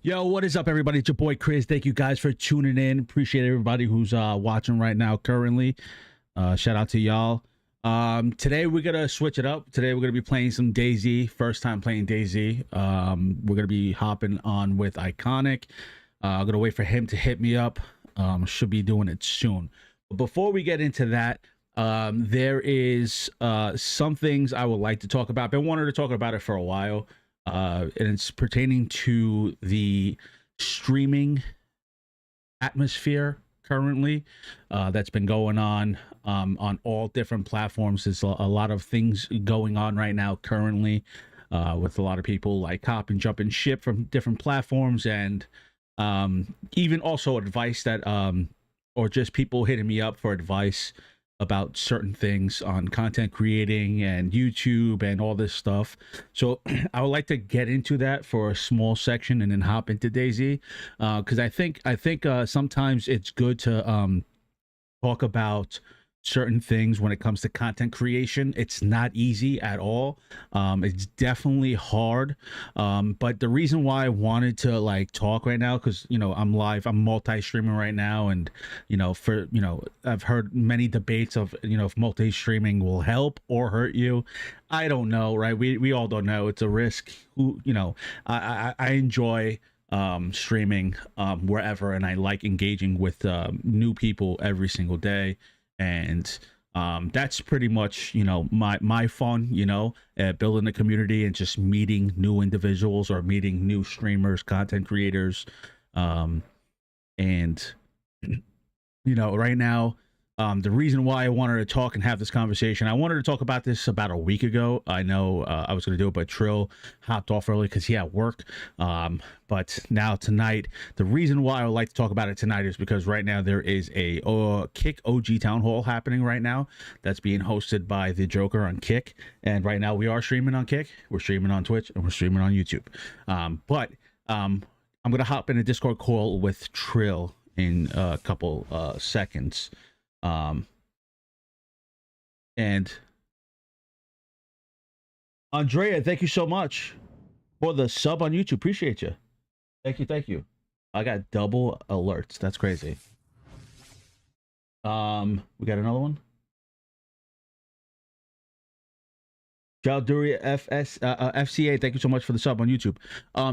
Yo, what is up, everybody? It's your boy KRYZ. Thank you guys for tuning in. Appreciate everybody who's watching right now currently. Shout out to y'all. Today we're gonna switch it up. Today we're gonna be playing some DayZ. First time playing DayZ. We're gonna be hopping on with Iconic. I'm gonna wait for him to hit me up. Should be doing it soon. But before we get into that, there is some things I would like to talk about. I've been wanting to talk about it for a while. And it's pertaining to the streaming atmosphere currently that's been going on all different platforms. There's a lot of things going on right now currently with a lot of people like hop and jump and ship from different platforms, and even also advice that or just people hitting me up for advice about certain things on content creating and YouTube and all this stuff. So I would like to get into that for a small section and then hop into DayZ, because I think sometimes it's good to talk about certain things when it comes to content creation. It's not easy at all. It's definitely hard. But the reason why I wanted to like talk right now, because I'm live, I'm multi-streaming right now, and I've heard many debates of if multi-streaming will help or hurt you. I don't know, right? We all don't know. It's a risk. I enjoy streaming wherever, and I like engaging with new people every single day. And that's pretty much my fun, building a community and just meeting new individuals or meeting new streamers, content creators. And right now, the reason why I wanted to talk and have this conversation, I wanted to talk about this about a week ago. I know I was going to do it, but Trill hopped off early because he had work. But now tonight, the reason why I would like to talk about it tonight is because right now there is a Kick OG Town Hall happening right now that's being hosted by the Joker on Kick. And right now we are streaming on Kick, we're streaming on Twitch, and we're streaming on YouTube. But I'm going to hop in a Discord call with Trill in a couple seconds. And Andrea, thank you so much for the sub on YouTube. Appreciate you. Thank you. I got double alerts. That's crazy. We got another one. Jalduria FCA, thank you so much for the sub on YouTube.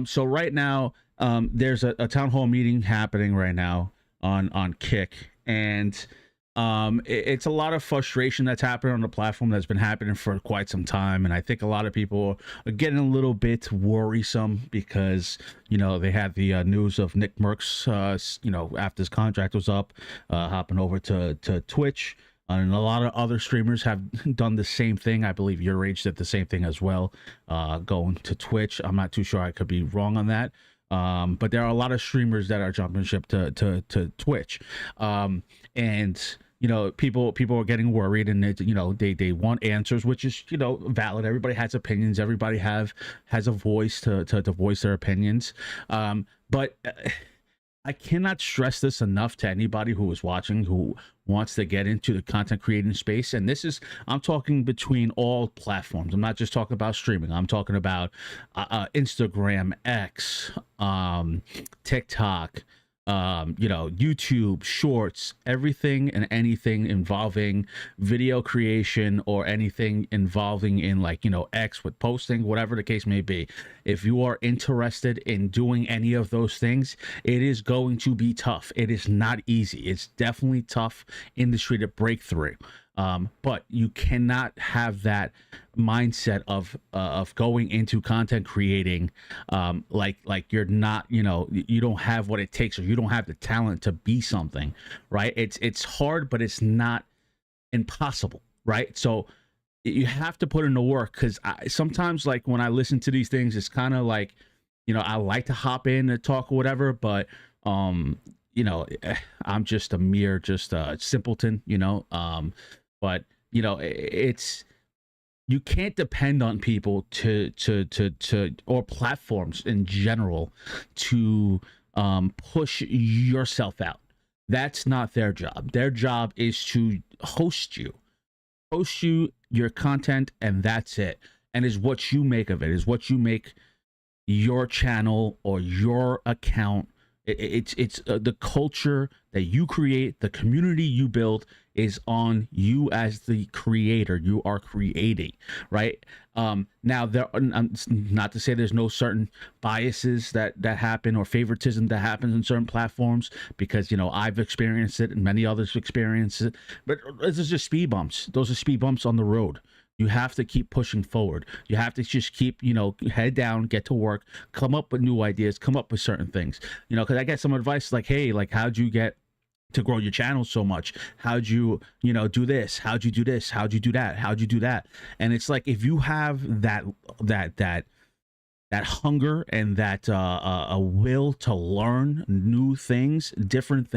So right now, there's a town hall meeting happening right now on Kick, and it's a lot of frustration that's happening on the platform that's been happening for quite some time, and I think a lot of people are getting a little bit worrisome because they had the news of Nick Merckx after his contract was up, hopping over to Twitch, and a lot of other streamers have done the same thing. I believe Your Age did the same thing as well, going to Twitch. I'm not too sure, I could be wrong on that. But there are a lot of streamers that are jumping ship to Twitch, and people are getting worried, and they want answers, which is valid. Everybody has opinions. Everybody has a voice to voice their opinions. But I cannot stress this enough to anybody who is watching who wants to get into the content creating space. And I'm talking between all platforms. I'm not just talking about streaming. I'm talking about Instagram, X, TikTok, YouTube, Shorts, everything and anything involving video creation, or anything involving in X with posting, whatever the case may be. If you are interested in doing any of those things, it is going to be tough. It is not easy. It's definitely tough industry to break through. But you cannot have that mindset of going into content creating like you're not, you don't have what it takes, or you don't have the talent to be something, right? It's hard, but it's not impossible, right? So you have to put in the work, because sometimes when I listen to these things, it's kind of like, I like to hop in and talk or whatever, but I'm just a mere simpleton, but it's, you can't depend on people to or platforms in general to push yourself out. That's not their job. Their job is to host you, your content, and that's it. And is what you make of it, is what you make your channel or your account. It's the culture that you create, the community you build is on you as the creator. You are creating, right? Now there are, not to say there's no certain biases that happen or favoritism that happens in certain platforms, because, you know, I've experienced it and many others experience it, but this is just speed bumps. Those are speed bumps on the road. You have to keep pushing forward. You have to just keep, you know, head down, get to work, come up with new ideas, come up with certain things, you know, because I get some advice like, hey, like, how'd you get to grow your channel so much? How'd you, you know, do this? How'd you do this? How'd you do that? How'd you do that? And it's like, if you have that hunger and that a will to learn new things, different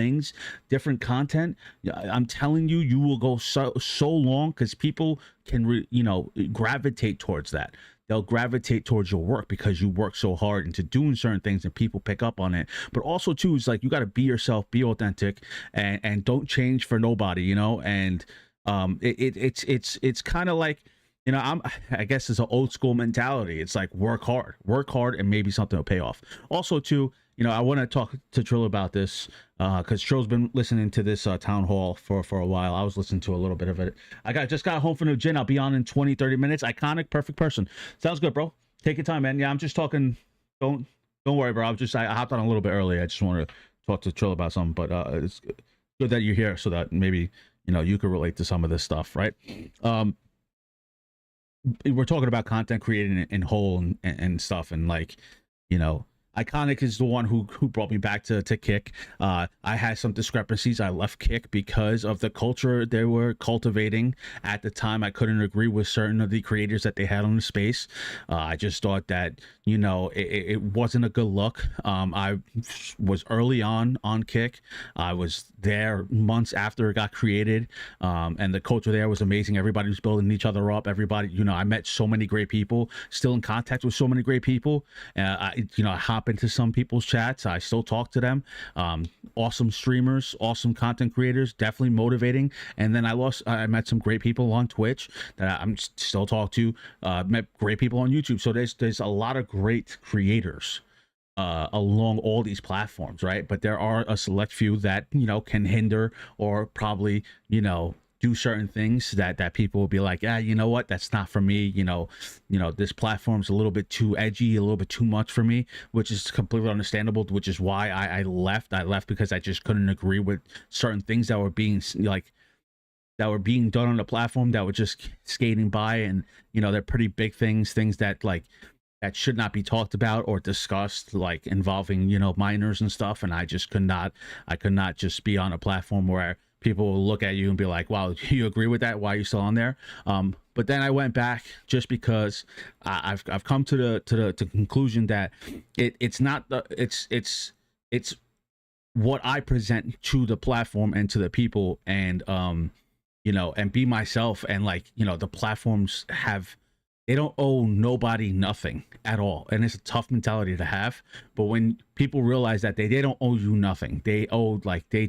content, I'm telling you, you will go so long, because people can you know, gravitate towards that. They'll gravitate towards your work because you work so hard into doing certain things, and people pick up on it. But also too, it's like, you got to be yourself, be authentic, and don't change for nobody, you know. And it's kind of like, you know, I guess it's an old school mentality. It's like, work hard, and maybe something will pay off. Also too, you know, I want to talk to Trill about this, because Trill's been listening to this town hall for a while. I was listening to a little bit of it. I just got home from the gym. I'll be on in 20-30 minutes. Iconic, perfect person. Sounds good, bro. Take your time, man. Yeah, I'm just talking. Don't worry, bro. I hopped on a little bit early. I just wanted to talk to Trill about something, but it's good that you're here, so that maybe, you know, you could relate to some of this stuff, right? We're talking about content creating in whole and stuff, and like, you know, Iconic is the one who brought me back to Kick. I had some discrepancies. I left Kick because of the culture they were cultivating at the time. I couldn't agree with certain of the creators that they had on the space. I just thought that, you know, it wasn't a good look. I was early on Kick. I was there months after it got created, and the culture there was amazing. Everybody was building each other up. Everybody, you know, I met so many great people, still in contact with so many great people. I hop into some people's chats. I still talk to them. Awesome streamers, awesome content creators, definitely motivating. And then I met some great people on Twitch that I'm still talk to. Met great people on YouTube. So there's a lot of great creators along all these platforms, right? But there are a select few that, you know, can hinder or probably, you know, do certain things that people will be like, yeah, you know what, that's not for me. You know, this platform's a little bit too edgy, a little bit too much for me, which is completely understandable, which is why I left. I left because I just couldn't agree with certain things that were being done on the platform, that were just skating by. And, you know, they're pretty big things that like, that should not be talked about or discussed, like involving, you know, minors and stuff. And I just could not just be on a platform where people will look at you and be like, wow, do you agree with that? Why are you still on there? But then I went back just because I've come to the conclusion that it's not it's what I present to the platform and to the people, and you know, and be myself. And like, you know, the platforms they don't owe nobody nothing at all. And it's a tough mentality to have. But when people realize that they don't owe you nothing, they owe, like, they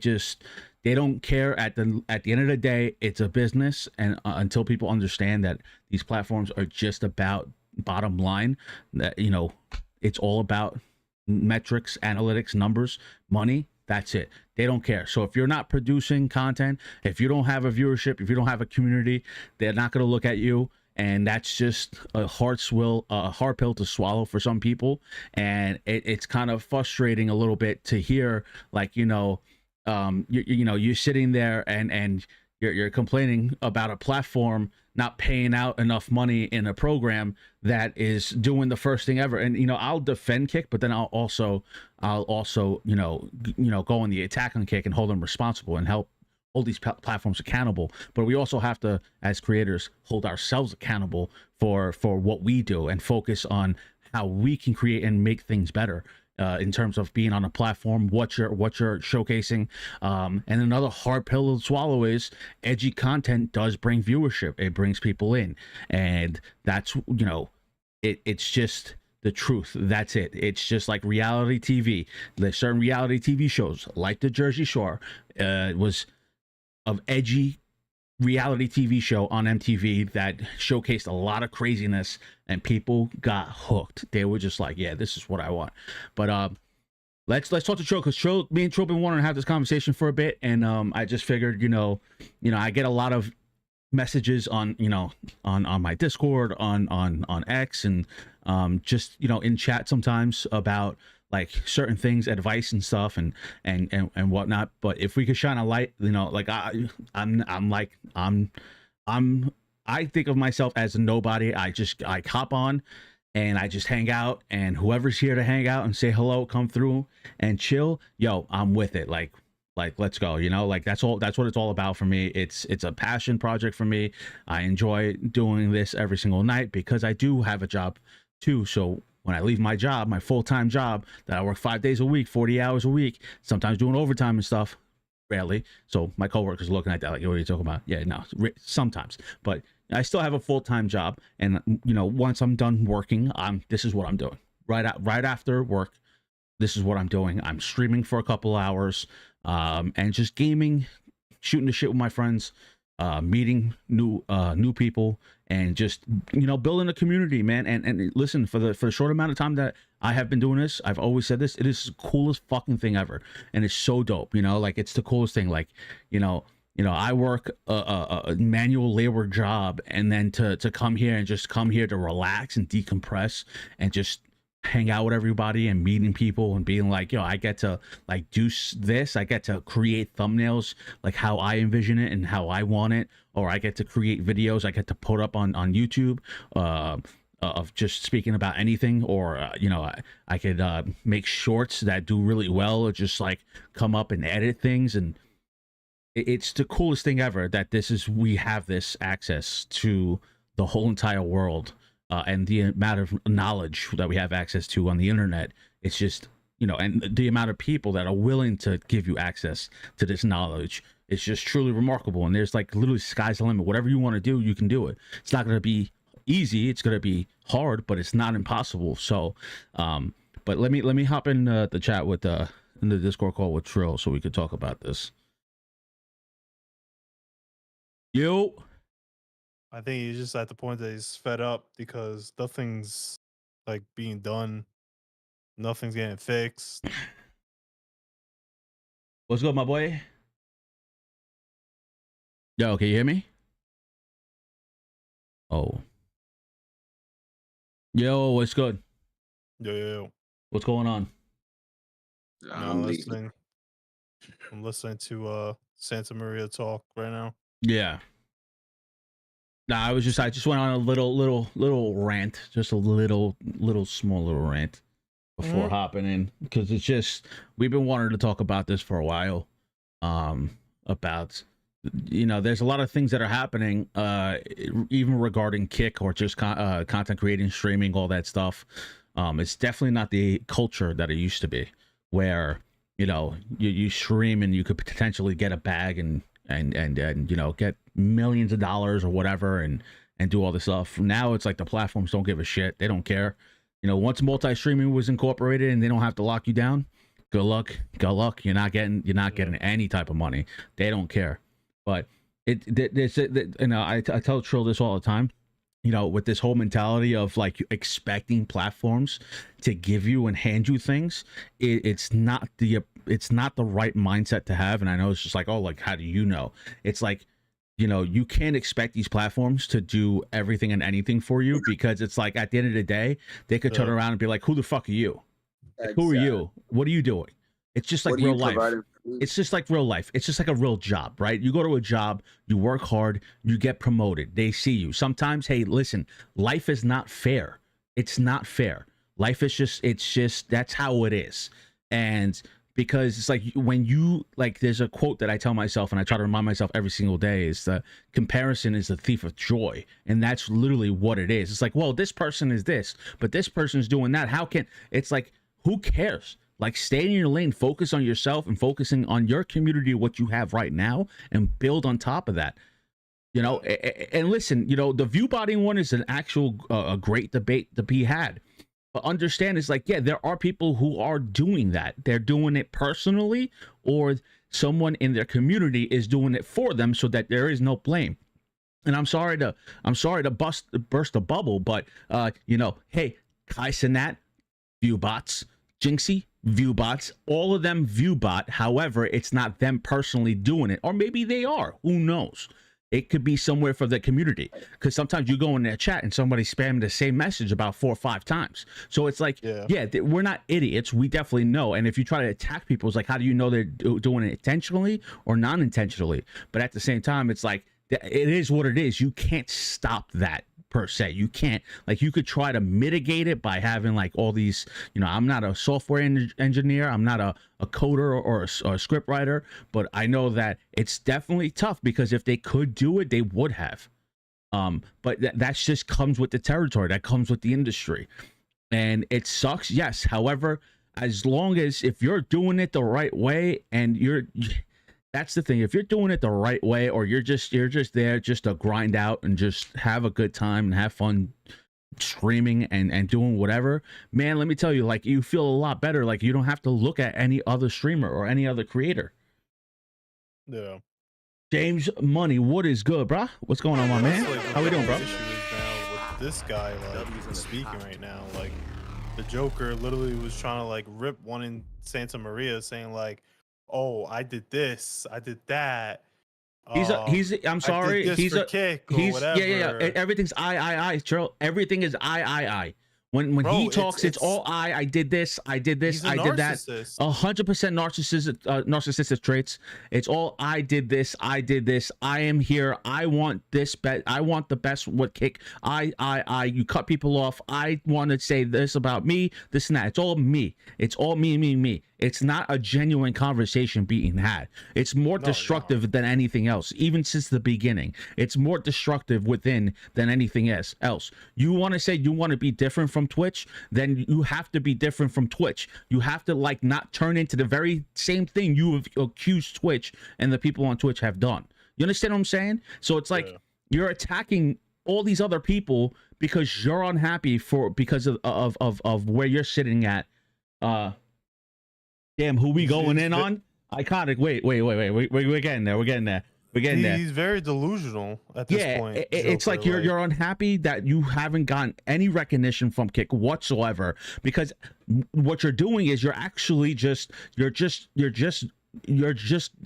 don't care. At the end of the day, it's a business. And until people understand that these platforms are just about bottom line, that, you know, it's all about metrics, analytics, numbers, money. That's it. They don't care. So if you're not producing content, if you don't have a viewership, if you don't have a community, they're not going to look at you. And that's just a hard pill to swallow for some people. And it's kind of frustrating a little bit to hear, like, you know, you're sitting there and you're complaining about a platform not paying out enough money in a program that is doing the first thing ever. And, you know, I'll defend Kick, but then I'll also, you know, go on the attack on Kick and hold them responsible and help hold these platforms accountable. But we also have to, as creators, hold ourselves accountable for what we do and focus on how we can create and make things better. In terms of being on a platform, what you're showcasing. And another hard pill to swallow is edgy content does bring viewership. It brings people in, and that's, you know, it's just the truth. That's it. It's just like reality TV. There's certain reality TV shows like the Jersey Shore was of edgy reality TV show on MTV that showcased a lot of craziness, and people got hooked. They were just like, yeah, this is what I want. But let's talk to Trill, because me and Trill been wanting to have this conversation for a bit, and I just figured, I get a lot of messages on on my Discord, on X, and just in chat sometimes about like certain things, advice and stuff, and whatnot. But if we could shine a light, like I think of myself as a nobody. I hop on and I just hang out, and whoever's here to hang out and say hello, come through and chill. Yo, I'm with it. Like let's go. Like that's what it's all about for me. It's a passion project for me. I enjoy doing this every single night because I do have a job too. So when I leave my job, my full-time job that I work 5 days a week, 40 hours a week, sometimes doing overtime and stuff, rarely. So my coworkers are looking at that like, what are you talking about? Yeah, no, sometimes. But I still have a full-time job, and once I'm done working, this is what I'm doing. Right after work, this is what I'm doing. I'm streaming for a couple hours, and just gaming, shooting the shit with my friends, meeting new people, and just building a community, man. And listen, for the short amount of time that I have been doing this, I've always said this, it is the coolest fucking thing ever, and it's so dope. Like it's the coolest thing. Like I work a manual labor job, and then to come here to relax and decompress and just hang out with everybody and meeting people and being like, I get to like do this. I get to create thumbnails like how I envision it and how I want it, or I get to create videos I get to put up on YouTube of just speaking about anything, or I could make shorts that do really well, or just like come up and edit things. And it's the coolest thing ever that we have this access to the whole entire world. And the amount of knowledge that we have access to on the internet, it's just, and the amount of people that are willing to give you access to this knowledge, it's just truly remarkable. And there's like literally sky's the limit. Whatever you want to do, you can do it. It's not going to be easy. It's going to be hard, but it's not impossible. So, but let me hop in the chat in the Discord call with Trill so we could talk about this. Yo. I think he's just at the point that he's fed up because nothing's like being done. Nothing's getting fixed. What's good, my boy? Yo, can you hear me? Oh. Yo, what's good? Yo. What's going on? I'm listening. I'm listening to Santa Maria talk right now. Yeah. Nah, I just went on a little rant, just a small rant before hopping in, because it's just, we've been wanting to talk about this for a while, about, there's a lot of things that are happening, even regarding Kick or just content creating, streaming, all that stuff. It's definitely not the culture that it used to be, where, you stream and you could potentially get a bag and get millions of dollars or whatever, and do all this stuff. Now it's like the platforms don't give a shit. They don't care. Once multi-streaming was incorporated and they don't have to lock you down, good luck. You're not getting any type of money. They don't care. But I tell Trill this all the time. With this whole mentality of like expecting platforms to give you and hand you things, it's not the right mindset to have. And I know it's just like, oh, like, how do you know? It's like, you can't expect these platforms to do everything and anything for you, because it's like, at the end of the day, they could turn around and be like, who the fuck are you? Exactly. Who are you? What are you doing? It's just like real life. It's just like real life. It's just like a real job, right? You go to a job, you work hard, you get promoted. They see you. Sometimes, hey, listen, life is not fair. It's not fair. Life is just, that's how it is. And because it's like, when you, like, there's a quote that I tell myself and I try to remind myself every single day, is that comparison is the thief of joy. And that's literally what it is. It's like, well, this person is this, but this person's doing that. It's like, who cares? Like, stay in your lane, focus on yourself and focusing on your community, what you have right now, and build on top of that. And listen, the view botting one is an actual a great debate to be had. But understand, it's like, yeah, there are people who are doing that. They're doing it personally, or someone in their community is doing it for them, so that there is no blame. And I'm sorry to burst a bubble, but you know, hey, KRYZ, viewbots, Jinxie, viewbots, all of them viewbot. However, it's not them personally doing it, or maybe they are. Who knows? It could be somewhere for the community, because sometimes you go in their chat and somebody spammed the same message about 4 or 5 times. So it's like, yeah, we're not idiots. We definitely know. And if you try to attack people, it's like, how do you know they're doing it intentionally or non-intentionally? But at the same time, it's like, it is what it is. You can't stop that per se. You can't, like, you could try to mitigate it by having like all these, you know, I'm not a software engineer, I'm not a coder or a script writer, but I know that it's definitely tough, because if they could do it, they would have. But that's just comes with the territory, that comes with the industry, and it sucks, yes. However, as long as, if you're doing it the right way, and that's the thing, if you're doing it the right way, or you're just there just to grind out and just have a good time and have fun streaming and doing whatever, man, let me tell you, like, you feel a lot better. Like, you don't have to look at any other streamer or any other creator. Yeah. James Money, what is good, bro? What's going on, my man? Like, How we doing, bro? Issue is now with this guy, like, speaking right now, like, the Joker literally was trying to like rip one in Santa Maria, saying like, "Oh, I did this, I did that." He's I'm sorry, he's a kick or he's whatever. yeah. Everything's I, Cheryl. Everything is I. When Bro, he talks, it's all I did this, I did this, I did that. 100% narcissistic traits. It's all I did this, I did this, I am here, I want this bet, I want the best what kick. I you cut people off. I want to say this about me, this and that. It's all me. It's all me. It's not a genuine conversation being had. It's more destructive than anything else, even since the beginning. It's more destructive within than anything else. You want to say you want to be different from Twitch, then you have to be different from Twitch. You have to like not turn into the very same thing you have accused Twitch and the people on Twitch have done. You understand what I'm saying? So it's like you're attacking all these other people because you're unhappy because of where you're sitting at. Damn, who we going in on? Iconic. Wait. We're getting there. We're getting there. He's very delusional at this point. It's like you're unhappy that you haven't gotten any recognition from Kick whatsoever, because what you're doing is you're just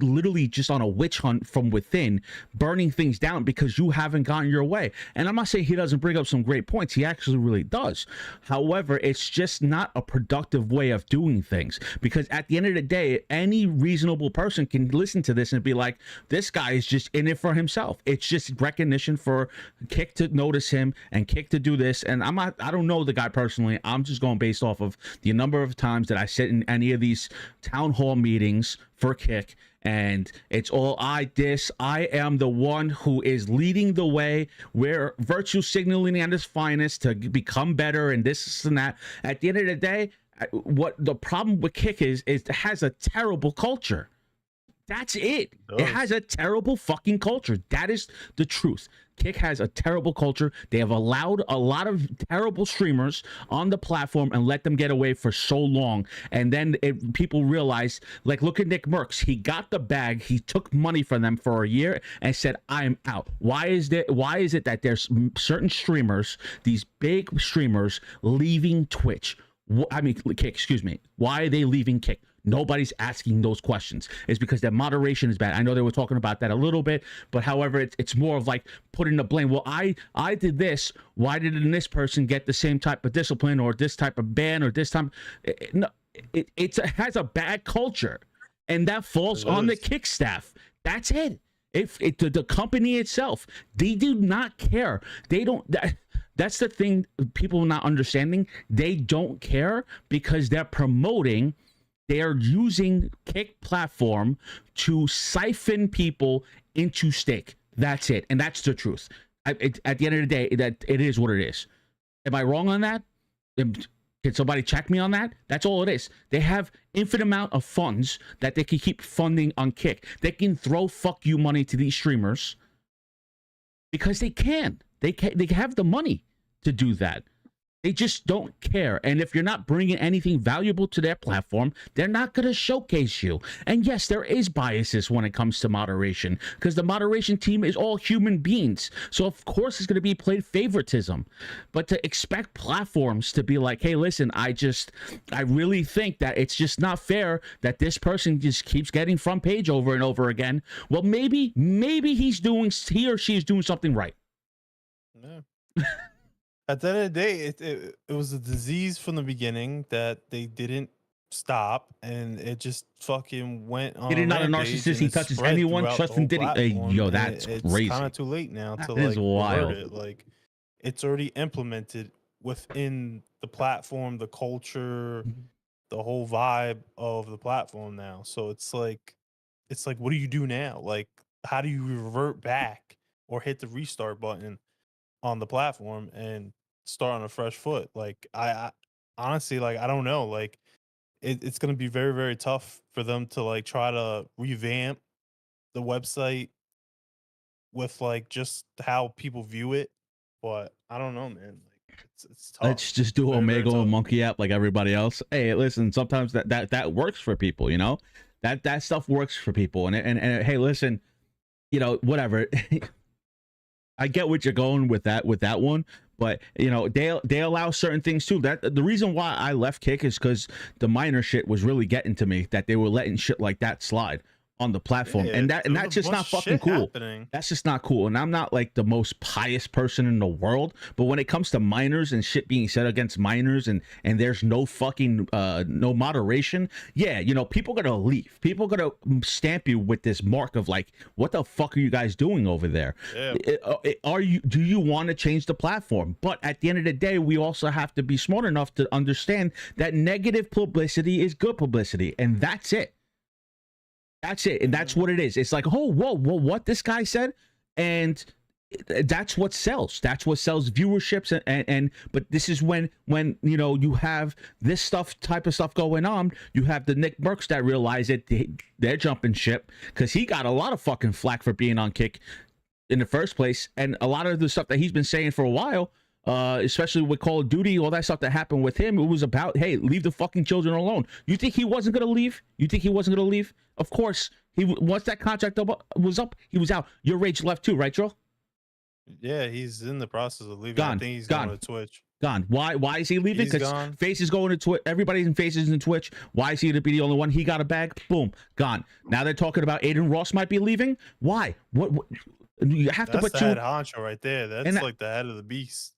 literally just on a witch hunt from within, burning things down because you haven't gotten your way. And I'm not saying he doesn't bring up some great points. He actually really does. However, it's just not a productive way of doing things, because at the end of the day, any reasonable person can listen to this and be like, this guy is just in it for himself. It's just recognition for Kick to notice him and Kick to do this. And I don't know the guy personally. I'm just going based off of the number of times that I sit in any of these town hall meetings for Kick, and it's all I am the one who is leading the way. We're virtue signaling at its finest to become better and this and that. At the end of the day, what the problem with Kick is it has a terrible culture. That's it. It has a terrible fucking culture. That is the truth. Kick has a terrible culture. They have allowed a lot of terrible streamers on the platform and let them get away for so long. And then people realize, like, look at Nick Merckx. He got the bag. He took money from them for a year and said, I'm out. Why is it that there's certain streamers, these big streamers, leaving Twitch? Kick, excuse me. Why are they leaving Kick? Nobody's asking those questions. It's because their moderation is bad. I know they were talking about that a little bit, but however, it's more of like putting the blame. Well, I did this. Why didn't this person get the same type of discipline or this type of ban or this time? It has a bad culture, and that falls on the Kick staff. That's it. The company itself, they do not care. They don't. That's the thing people are not understanding. They don't care because they're promoting. They are using Kick platform to siphon people into stake. That's it. And that's the truth. At the end of the day, that it is what it is. Am I wrong on that? Can somebody check me on that? That's all it is. They have infinite amount of funds that they can keep funding on Kick. They can throw fuck you money to these streamers because they can. They have the money to do that. They just don't care. And if you're not bringing anything valuable to their platform, they're not going to showcase you. And yes, there is biases when it comes to moderation, because the moderation team is all human beings. So of course it's going to be played favoritism. But to expect platforms to be like, hey, listen, I really think that it's just not fair that this person just keeps getting front page over and over again. Well, maybe he or she is doing something right. Yeah. At the end of the day, it was a disease from the beginning that they didn't stop, and it just fucking went on. It is not a narcissist. He touches anyone. Trust him. Did he? Yo, that's crazy. It's kind of too late now to like revert it. Like, it's already implemented within the platform, the culture, the whole vibe of the platform now. So it's like, what do you do now? Like, how do you revert back or hit the restart button on the platform and start on a fresh foot? Like, I honestly, like, I don't know. Like, it's going to be very, very tough for them to like try to revamp the website with like just how people view it. But I don't know, man. Like, it's tough. Let's just do Omega and Monkey app like everybody else. Hey, listen, sometimes that works for people, you know? That stuff works for people. And hey, listen, you know, whatever. I get what you're going with that one, but you know, they allow certain things too. That the reason why I left Kick is because the minor shit was really getting to me, that they were letting shit like that slide on the platform. Yeah, and that's just not fucking cool. Happening. That's just not cool. And I'm not like the most pious person in the world, but when it comes to minors and shit being said against minors and there's no fucking no moderation, yeah, you know, people are gonna leave. People are gonna stamp you with this mark of like, what the fuck are you guys doing over there? Yeah. Do you want to change the platform? But at the end of the day, we also have to be smart enough to understand that negative publicity is good publicity, and that's it. That's it. And that's what it is. It's like, oh, whoa, what this guy said. And that's what sells. That's what sells viewerships. And but this is when, you know, you have this type of stuff going on. You have the Nick Burks that realize that they're jumping ship, because he got a lot of fucking flack for being on Kick in the first place. And a lot of the stuff that he's been saying for a while, especially with Call of Duty, all that stuff that happened with him, it was about, hey, leave the fucking children alone. You think he wasn't gonna leave? Of course, once that contract was up, he was out. Your Rage left too, right, Joe? Yeah, he's in the process of leaving. Gone. I think he's going to Twitch. Gone. Why is he leaving? Because Face is going to Twitch. Everybody's in Faces in Twitch. Why is he to be the only one? He got a bag. Boom. Gone. Now they're talking about Aiden Ross might be leaving. Why? What you have to put the head honcho right there. That's like the head of the beast.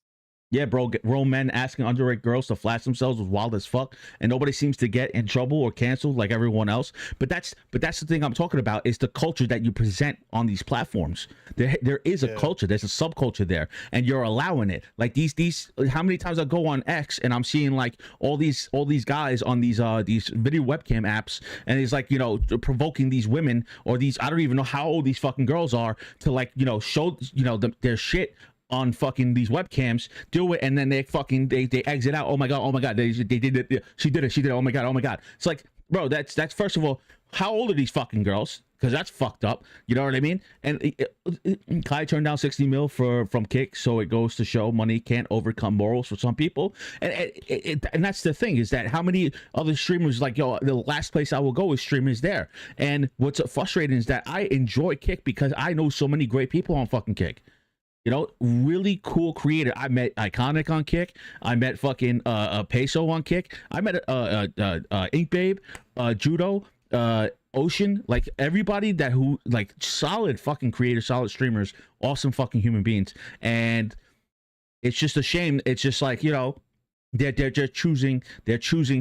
Yeah, bro, grown men asking underage girls to flash themselves was wild as fuck, and nobody seems to get in trouble or canceled like everyone else. But that's the thing I'm talking about, is the culture that you present on these platforms. There is a culture, there's a subculture there, and you're allowing it. Like these how many times I go on X and I'm seeing like all these guys on these video webcam apps, and it's like, you know, provoking these women or these, I don't even know how old these fucking girls are, to like, you know, show, you know, their shit on fucking these webcams, do it, and then they exit out. Oh my god, they did it. She did it. Oh my god. It's like, bro, that's first of all, how old are these fucking girls? Because that's fucked up. You know what I mean? And Kai turned down 60 mil from Kick, so it goes to show money can't overcome morals for some people. And that's the thing, is that how many other streamers like, yo, the last place I will go is streamers there. And what's frustrating is that I enjoy Kick because I know so many great people on fucking Kick. You know, really cool creator. I met Iconic on Kick. I met fucking Peso on Kick. I met Ink Babe, Judo, Ocean. Like everybody who like solid fucking creators, solid streamers, awesome fucking human beings. And it's just a shame. It's just like, you know, they're just choosing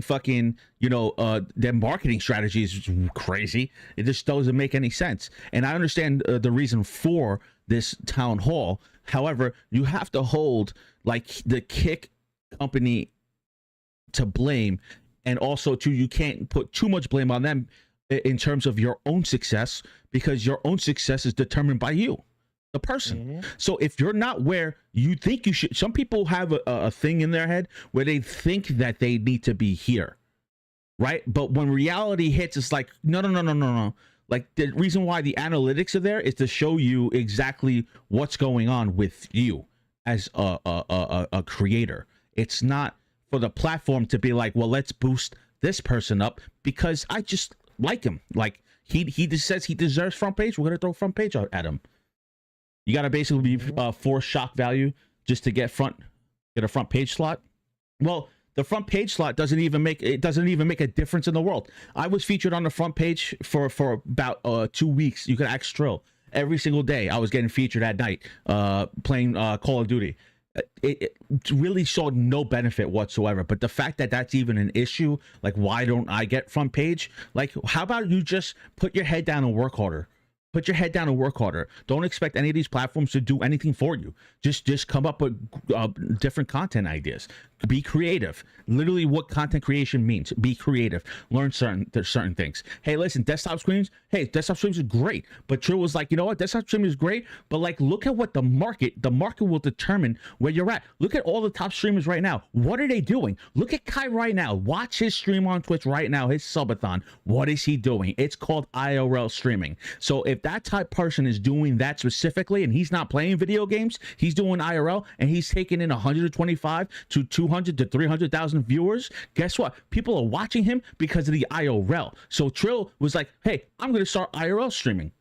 fucking, you know, their marketing strategy is crazy. It just doesn't make any sense. And I understand the reason for this town hall. However, you have to hold like the Kick company to blame, and also too, you can't put too much blame on them in terms of your own success, because your own success is determined by you, the person. Mm-hmm. So if you're not where you think you should, some people have a thing in their head where they think that they need to be here, right? But when reality hits, it's like, no. Like, the reason why the analytics are there is to show you exactly what's going on with you as a creator. It's not for the platform to be like, well, let's boost this person up because I just like him. Like he just says he deserves front page. We're gonna throw front page out at him. You gotta basically be force shock value just to get a front page slot. Well, the front page slot doesn't even make a difference in the world. I was featured on the front page for about 2 weeks. You could ask Trill. Every single day I was getting featured at night playing Call of Duty. It really showed no benefit whatsoever. But the fact that that's even an issue, like why don't I get front page? Like how about you just put your head down and work harder? Put your head down and work harder. Don't expect any of these platforms to do anything for you. Just come up with different content ideas. Be creative. Literally what content creation means. Be creative. Learn certain things. Hey, listen, desktop streams are great. But Trill was like, you know what? Desktop streaming is great, but like look at what the market will determine where you're at. Look at all the top streamers right now. What are they doing? Look at Kai right now. Watch his stream on Twitch right now, his subathon. What is he doing? It's called IRL streaming. So if that type person is doing that specifically and he's not playing video games, he's doing IRL and he's taking in 125 to 200 to 300,000 viewers, guess what? People are watching him because of the IRL. So Trill was like, hey, I'm going to start IRL streaming.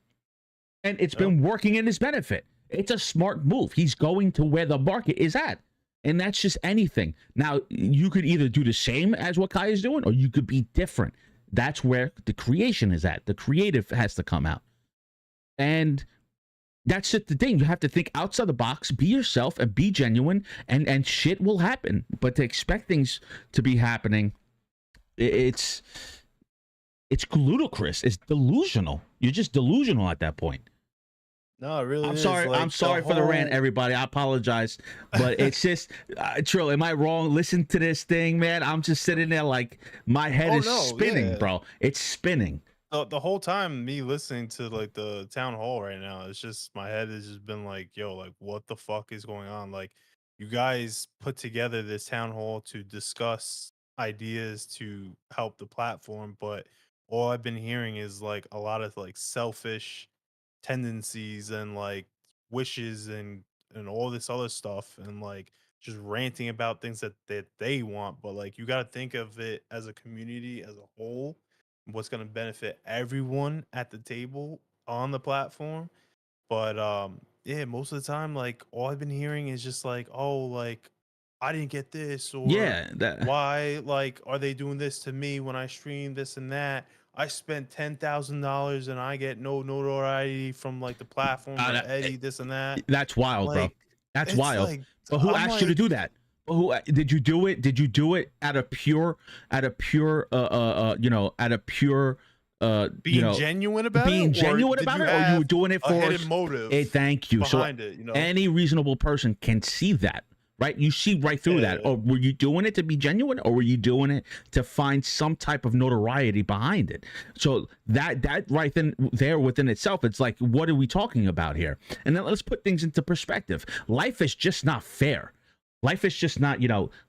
And it's been working in his benefit. It's a smart move. He's going to where the market is at. And that's just anything. Now, you could either do the same as what Kai is doing or you could be different. That's where the creation is at. The creative has to come out. And that's just the thing. You have to think outside the box, be yourself, and be genuine, and shit will happen. But to expect things to be happening, it's ludicrous. It's delusional. You're just delusional at that point. No, it really I'm is. sorry. Like, I'm sorry for the rant, everybody. I apologize, but it's just Trill. Am I wrong? Listen to this thing, man. I'm just sitting there like my head is spinning, bro. It's spinning. The whole time me listening to like the town hall right now, it's just my head has just been like, yo, like what the fuck is going on? Like you guys put together this town hall to discuss ideas to help the platform, but all I've been hearing is like a lot of like selfish tendencies and like wishes and all this other stuff and like just ranting about things that they want. But like you got to think of it as a community as a whole, what's going to benefit everyone at the table on the platform. But yeah, most of the time like all I've been hearing is just like, oh, like I didn't get this, or why like are they doing this to me when I stream this and that? I spent $10,000 and I get no notoriety from like the platform or Eddie, this and that. That's wild, like, bro. That's wild. Like, but who asked you to do that? Who did you do it? Did you do it out of pure being genuine about it? Being genuine about it, or you were doing it for a hidden motive? Thank you. So it, you know? Any reasonable person can see that. Right, you see right through that. Or were you doing it to be genuine, or were you doing it to find some type of notoriety behind it? So that right then there within itself, it's like, what are we talking about here? And then let's put things into perspective. Life is just not fair. Life is just not,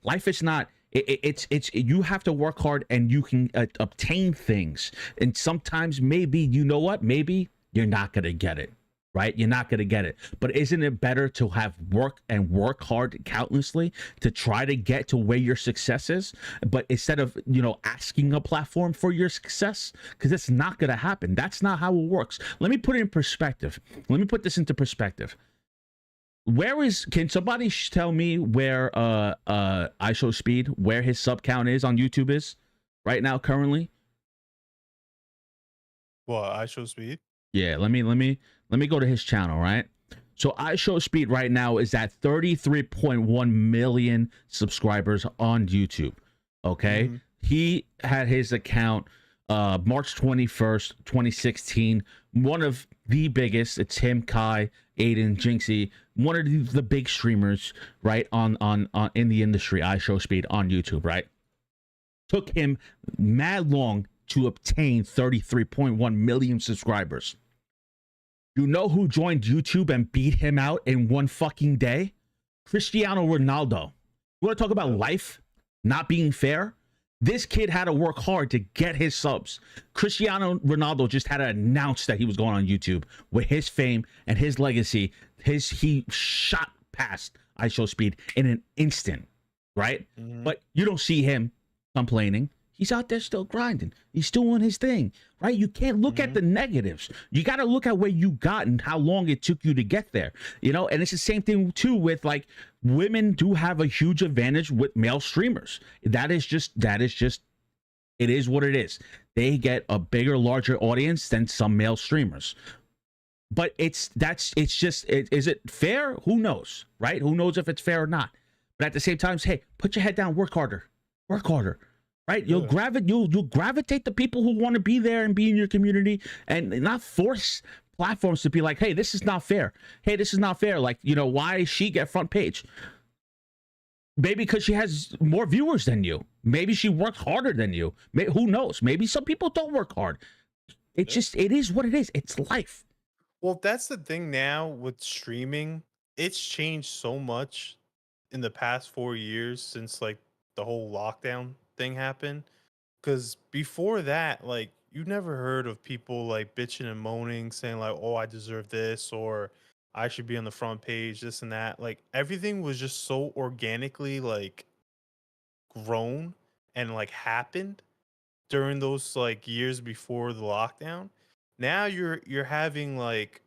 life is not. It's you have to work hard, and you can obtain things. And sometimes maybe maybe you're not gonna get it. Right? You're not going to get it. But isn't it better to have work hard countlessly to try to get to where your success is? But instead of, asking a platform for your success, because it's not going to happen. That's not how it works. Let me put it in perspective. Let me put this into perspective. Can somebody tell me where IShowSpeed, where his sub count is on YouTube is right now currently? What, IShowSpeed? Yeah, let me go to his channel, right? So IShowSpeed right now is at 33.1 million subscribers on YouTube. Okay. Mm-hmm. He had his account March 21st, 2016. One of the biggest. It's him, Kai, Aiden, Jinxie, one of the big streamers, right, on in the industry, IShowSpeed on YouTube, right? Took him mad long to obtain 33.1 million subscribers. You know who joined YouTube and beat him out in one fucking day? Cristiano Ronaldo. You want to talk about life not being fair? This kid had to work hard to get his subs. Cristiano Ronaldo just had to announce that he was going on YouTube. With his fame and his legacy, he shot past IShowSpeed in an instant. right? Mhm. But you don't see him complaining. He's out there still grinding. He's doing his thing, right? You can't look at Mhm. the negatives. You got to look at where you got and how long it took you to get there, you know? And it's the same thing too with like women do have a huge advantage with male streamers. That is just it is what it is. They get a bigger, larger audience than some male streamers. But is it fair? Who knows, right? Who knows if it's fair or not? But at the same time, hey, put your head down, work harder, right? You'll gravitate the people who want to be there and be in your community, and not force platforms to be like, hey, this is not fair. Hey, this is not fair. Like, you know, why she get front page? Maybe because she has more viewers than you. Maybe she worked harder than you. Who knows? Maybe some people don't work hard. It is what it is. It's life. Well, that's the thing now with streaming. It's changed so much in the past 4 years since like the whole lockdown thing happened. Because before that, like you never heard of people like bitching and moaning, saying like, "Oh, I deserve this," or "I should be on the front page," this and that. Like everything was just so organically like grown and like happened during those like years before the lockdown. Now you're having like,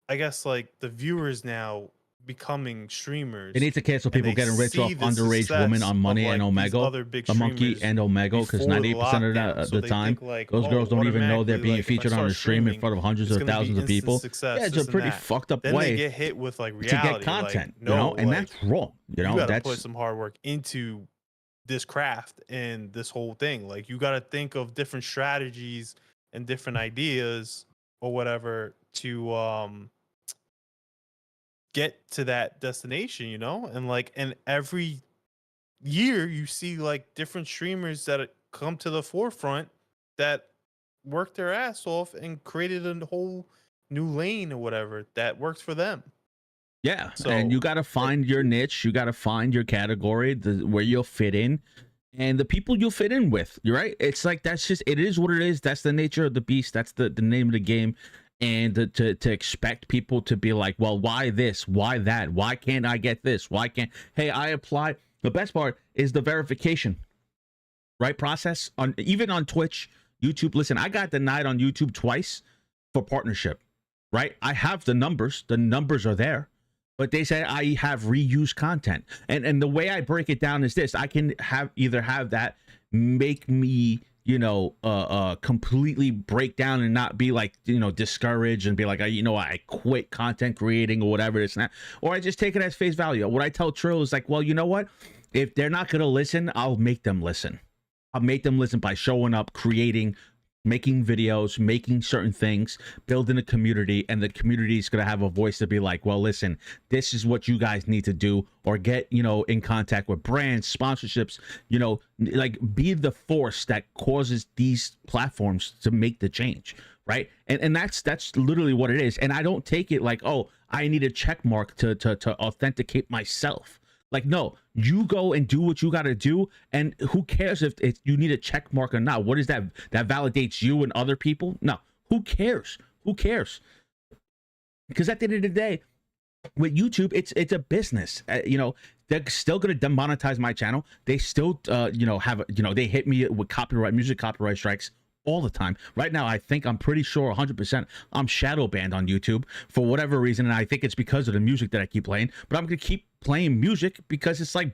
I guess, like the viewers now becoming They streamers, need to cancel and people they getting rich off see the underage women success on of Money and like these Omega, other big the Monkey streamers and Omega, because before the 98% of lockdown. So the they time, think like, those girls oh, don't even know they're automatically, being like if I featured on start a stream in streaming, front of hundreds it's of gonna be thousands of instant people. success. Yeah, it's This a and pretty that. fucked up Then they way get hit with like to get reality, content, like you no, know, and like that's wrong. You you know, got to put that's some hard work into this craft and this whole thing. Like you got to think of different strategies and different ideas or whatever to get to that destination, you know? And like, and every year you see like different streamers that come to the forefront that worked their ass off and created a whole new lane or whatever that works for them. yeah. And So you got to find your niche. You got to find your category, where you'll fit in, and the people you'll fit in with. You're right. It's like it is what it is. That's the nature of the beast. That's the name of the game. And to expect people to be like, well, why this? Why that? Why can't I get this? Why can't? Hey, I apply. The best part is the verification, right? Process even on Twitch, YouTube. Listen, I got denied on YouTube twice for partnership, right? I have the numbers. The numbers are there. But they said I have reused content. And the way I break it down is this: I can either have that make me, you know, completely break down and not be like, you know, discouraged and be like, I quit content creating or whatever it's not, or I just take it as face value. What I tell Trill is like, well, you know what? If they're not gonna listen, I'll make them listen. I'll make them listen by showing up, creating, making videos, making certain things, building a community, and the community is going to have a voice to be like, well, listen, this is what you guys need to do, or get, you know, in contact with brands, sponsorships, you know, like be the force that causes these platforms to make the change, right? And that's literally what it is. And I don't take it like, oh, I need a check mark to authenticate myself. Like, no, you go and do what you got to do. And who cares if you need a check mark or not? What is that? That validates you and other people? No, who cares? Who cares? Because at the end of the day, with YouTube, it's a business. You know, they're still going to demonetize my channel. They still, you know, they hit me with music copyright strikes all the time. Right now, I'm pretty sure 100% I'm shadow banned on YouTube for whatever reason, and I think it's because of the music that I keep playing. But I'm gonna keep playing music because it's like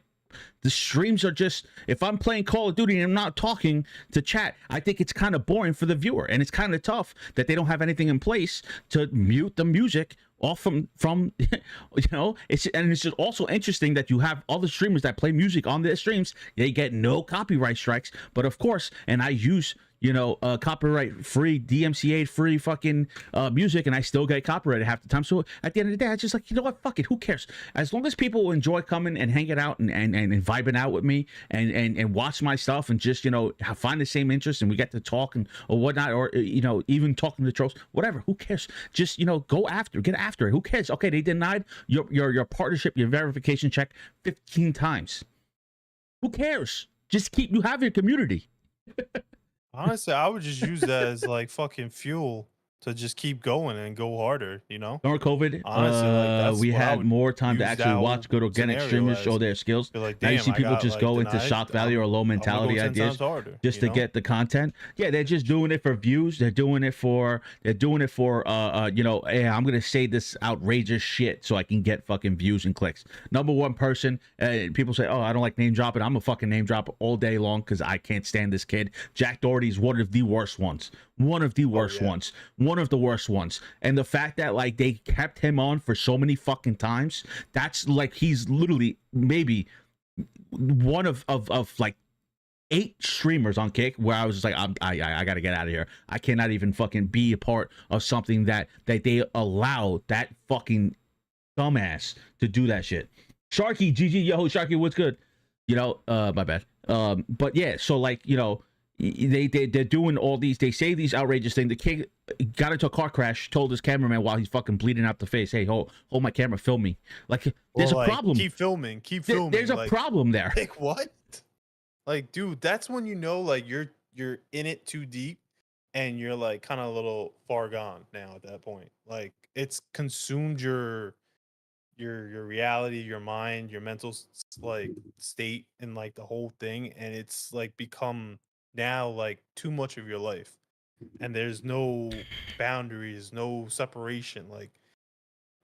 the streams are just, if I'm playing Call of Duty and I'm not talking to chat, I think it's kind of boring for the viewer, and it's kind of tough that they don't have anything in place to mute the music off from you know. It's just also interesting that you have other streamers that play music on their streams. They get no copyright strikes, but of course, and I use, you know, copyright free, DMCA free fucking music, and I still get copyrighted half the time. So at the end of the day, I just like, you know what, fuck it, who cares? As long as people enjoy coming and hanging out and vibing out with me and watch my stuff and just, you know, find the same interest, and we get to talk and or whatnot, or, you know, even talking to trolls, whatever, who cares? Just, you know, get after it. Who cares? Okay, they denied your partnership, your verification check 15 times. Who cares? Just you have your community. honestly, I would just use that as like fucking fuel to just keep going and go harder, you know? During COVID, Honestly, like, that's we what I had would more time to use actually that watch whole good organic scenario streamers as. show their skills. Be like, Now you damn, see I people got just like go into denied. shock value or low I'm gonna go mentality 10 ideas times harder, just you to know? get the content. Yeah, they're just doing it for views. They're doing it for you know, hey, I'm gonna say this outrageous shit so I can get fucking views and clicks. Number one person, people say, oh, I don't like name dropping. I'm a fucking name drop all day long because I can't stand this kid. Jack Doherty's one of the worst ones. One of the worst ones. One of the worst ones. And the fact that like they kept him on for so many fucking times, that's like he's literally maybe one of like 8 streamers on Kick where I was just like, I gotta get out of here. I cannot even fucking be a part of something that they allow that fucking dumbass to do that shit. Sharky, GG, yo, Sharky, what's good? You know, my bad. But yeah, so like, you know, they're doing all these, they say these outrageous things. The kid got into a car crash, told his cameraman while he's fucking bleeding out the face, hey, hold my camera, film me. Like, there's a problem. Keep filming. There's a problem there. Like, what? Like, dude, that's when you know, like, you're in it too deep and you're like kind of a little far gone now at that point. Like, it's consumed your reality, your mind, your mental like state, and like the whole thing, and it's like become now like too much of your life, and there's no boundaries, no separation, like,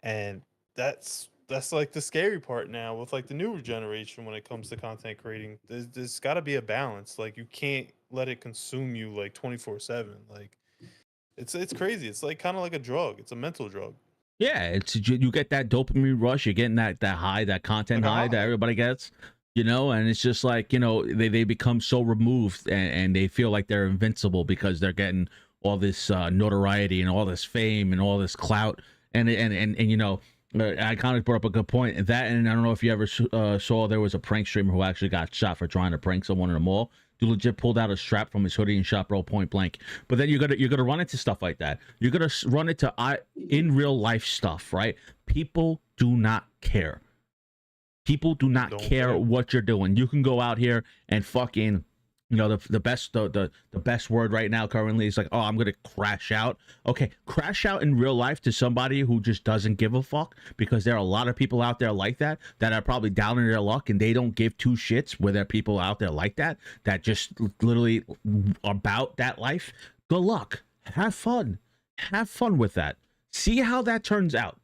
and that's like the scary part now with like the newer generation when it comes to content creating. There's got to be a balance. Like, you can't let it consume you like 24/7. Like, it's crazy. It's like kind of like a drug. It's a mental drug. Yeah, it's you get that dopamine rush. You're getting that high, that content Like a high that high. everybody gets, you know, and it's just like, you know, they become so removed and they feel like they're invincible because they're getting all this notoriety and all this fame and all this clout. And you know, I kind of brought up a good point. That, and I don't know if you ever saw, there was a prank streamer who actually got shot for trying to prank someone in a mall. Dude legit pulled out a strap from his hoodie and shot bro point blank. But then you're gonna run into stuff like that. You're gonna run into in real life stuff, right? People do not care. People do not care what you're doing. You can go out here and fucking, you know, the best word right now currently is like, oh, I'm gonna crash out. Okay, crash out in real life to somebody who just doesn't give a fuck, because there are a lot of people out there like that are probably down in their luck and they don't give two shits where there are people out there like that just literally about that life. Good luck. Have fun. Have fun with that. See how that turns out.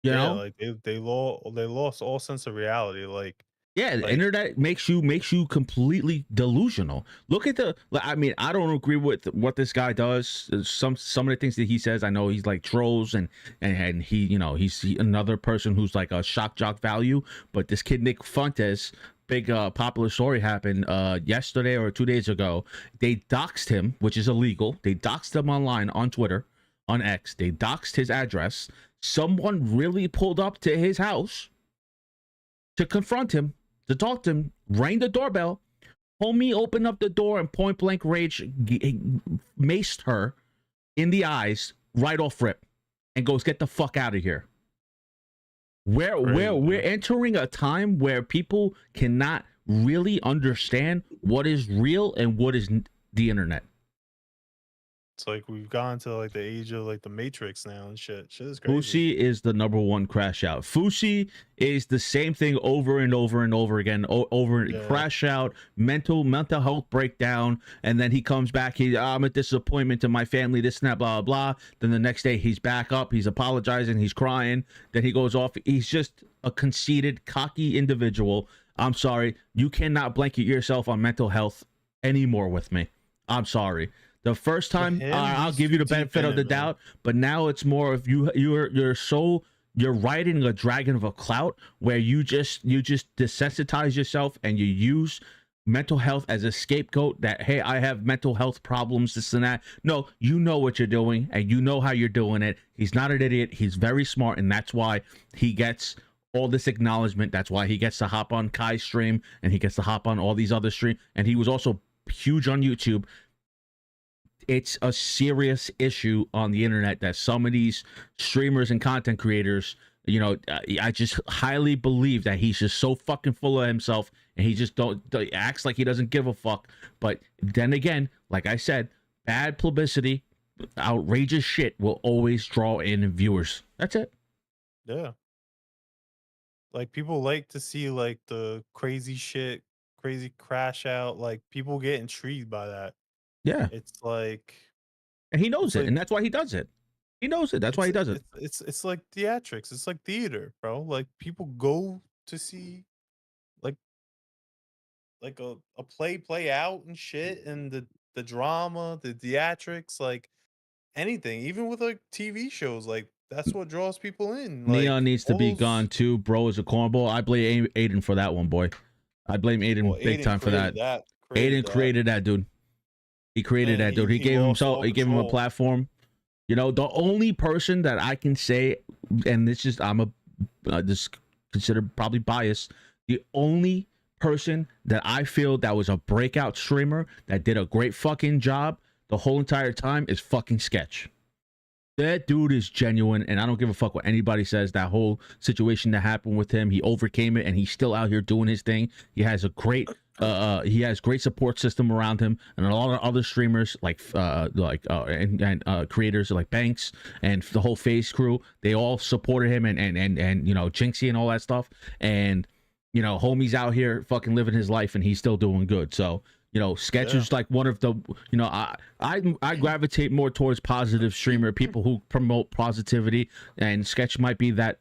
You know? Like they lost all sense of reality. Like, yeah, the internet makes you completely delusional. Look at I mean, I don't agree with what this guy does. Some of the things that he says, I know he's like trolls and he, you know, he's another person who's like a shock jock value. But this kid Nick Fuentes, big popular story happened yesterday or 2 days ago. They doxed him, which is illegal. They doxed him online on Twitter, on X. They doxed his address. Someone really pulled up to his house to confront him, to talk to him, rang the doorbell. Homie opened up the door and point blank rage maced her in the eyes right off rip and goes, get the fuck out of here. We're entering a time where people cannot really understand what is real and what is the internet. It's like we've gone to like the age of like the Matrix now and shit. Shit is crazy. Fusi is the number one crash out. Fusi is the same thing over and over and over again. Crash out, mental health breakdown, and then he comes back. I'm a disappointment to my family. This and that, blah blah. Then the next day he's back up. He's apologizing. He's crying. Then he goes off. He's just a conceited, cocky individual. I'm sorry. You cannot blanket yourself on mental health anymore with me. I'm sorry. The first time, I'll give you the benefit of the doubt, but now it's more of you're riding a dragon of a clout where you just desensitize yourself and you use mental health as a scapegoat that, hey, I have mental health problems, this and that. No, you know what you're doing and you know how you're doing it. He's not an idiot. He's very smart, and that's why he gets all this acknowledgement. That's why he gets to hop on Kai's stream and he gets to hop on all these other streams. And he was also huge on YouTube. It's a serious issue on the internet that some of these streamers and content creators, you know, I just highly believe that he's just so fucking full of himself and he just acts like he doesn't give a fuck. But then again, like I said, bad publicity, outrageous shit will always draw in viewers. That's it. Yeah. Like people like to see like the crazy shit, crazy crash out. Like people get intrigued by that. Yeah. It's like And he knows it's it, like and that's why he does it. He knows it. That's why he does it. it's like theatrics. It's like theater, bro. Like people go to see like a play out and shit, and the drama, the theatrics, like anything, even with like TV shows, like that's what draws people in. Neon Like needs to all be those, gone too. Bro is a cornball. I blame Aiden for that one, boy. I blame Aiden well, big Aiden time for that. created Aiden that, created that, dude. He created and that, dude. He gave lost himself. all He gave him a control. platform. You know, the only person that I can say, and this is this considered probably biased. The only person that I feel that was a breakout streamer that did a great fucking job the whole entire time is fucking Sketch. That dude is genuine, and I don't give a fuck what anybody says. That whole situation that happened with him, he overcame it, and he's still out here doing his thing. He has a great, great support system around him, and a lot of other streamers and creators like Banks and the whole FaZe crew. They all supported him, and you know, Jinxie and all that stuff. And you know, homie's out here fucking living his life, and he's still doing good. So. You know, Sketch is like one of the, you know, I gravitate more towards positive streamer, people who promote positivity, and Sketch might be that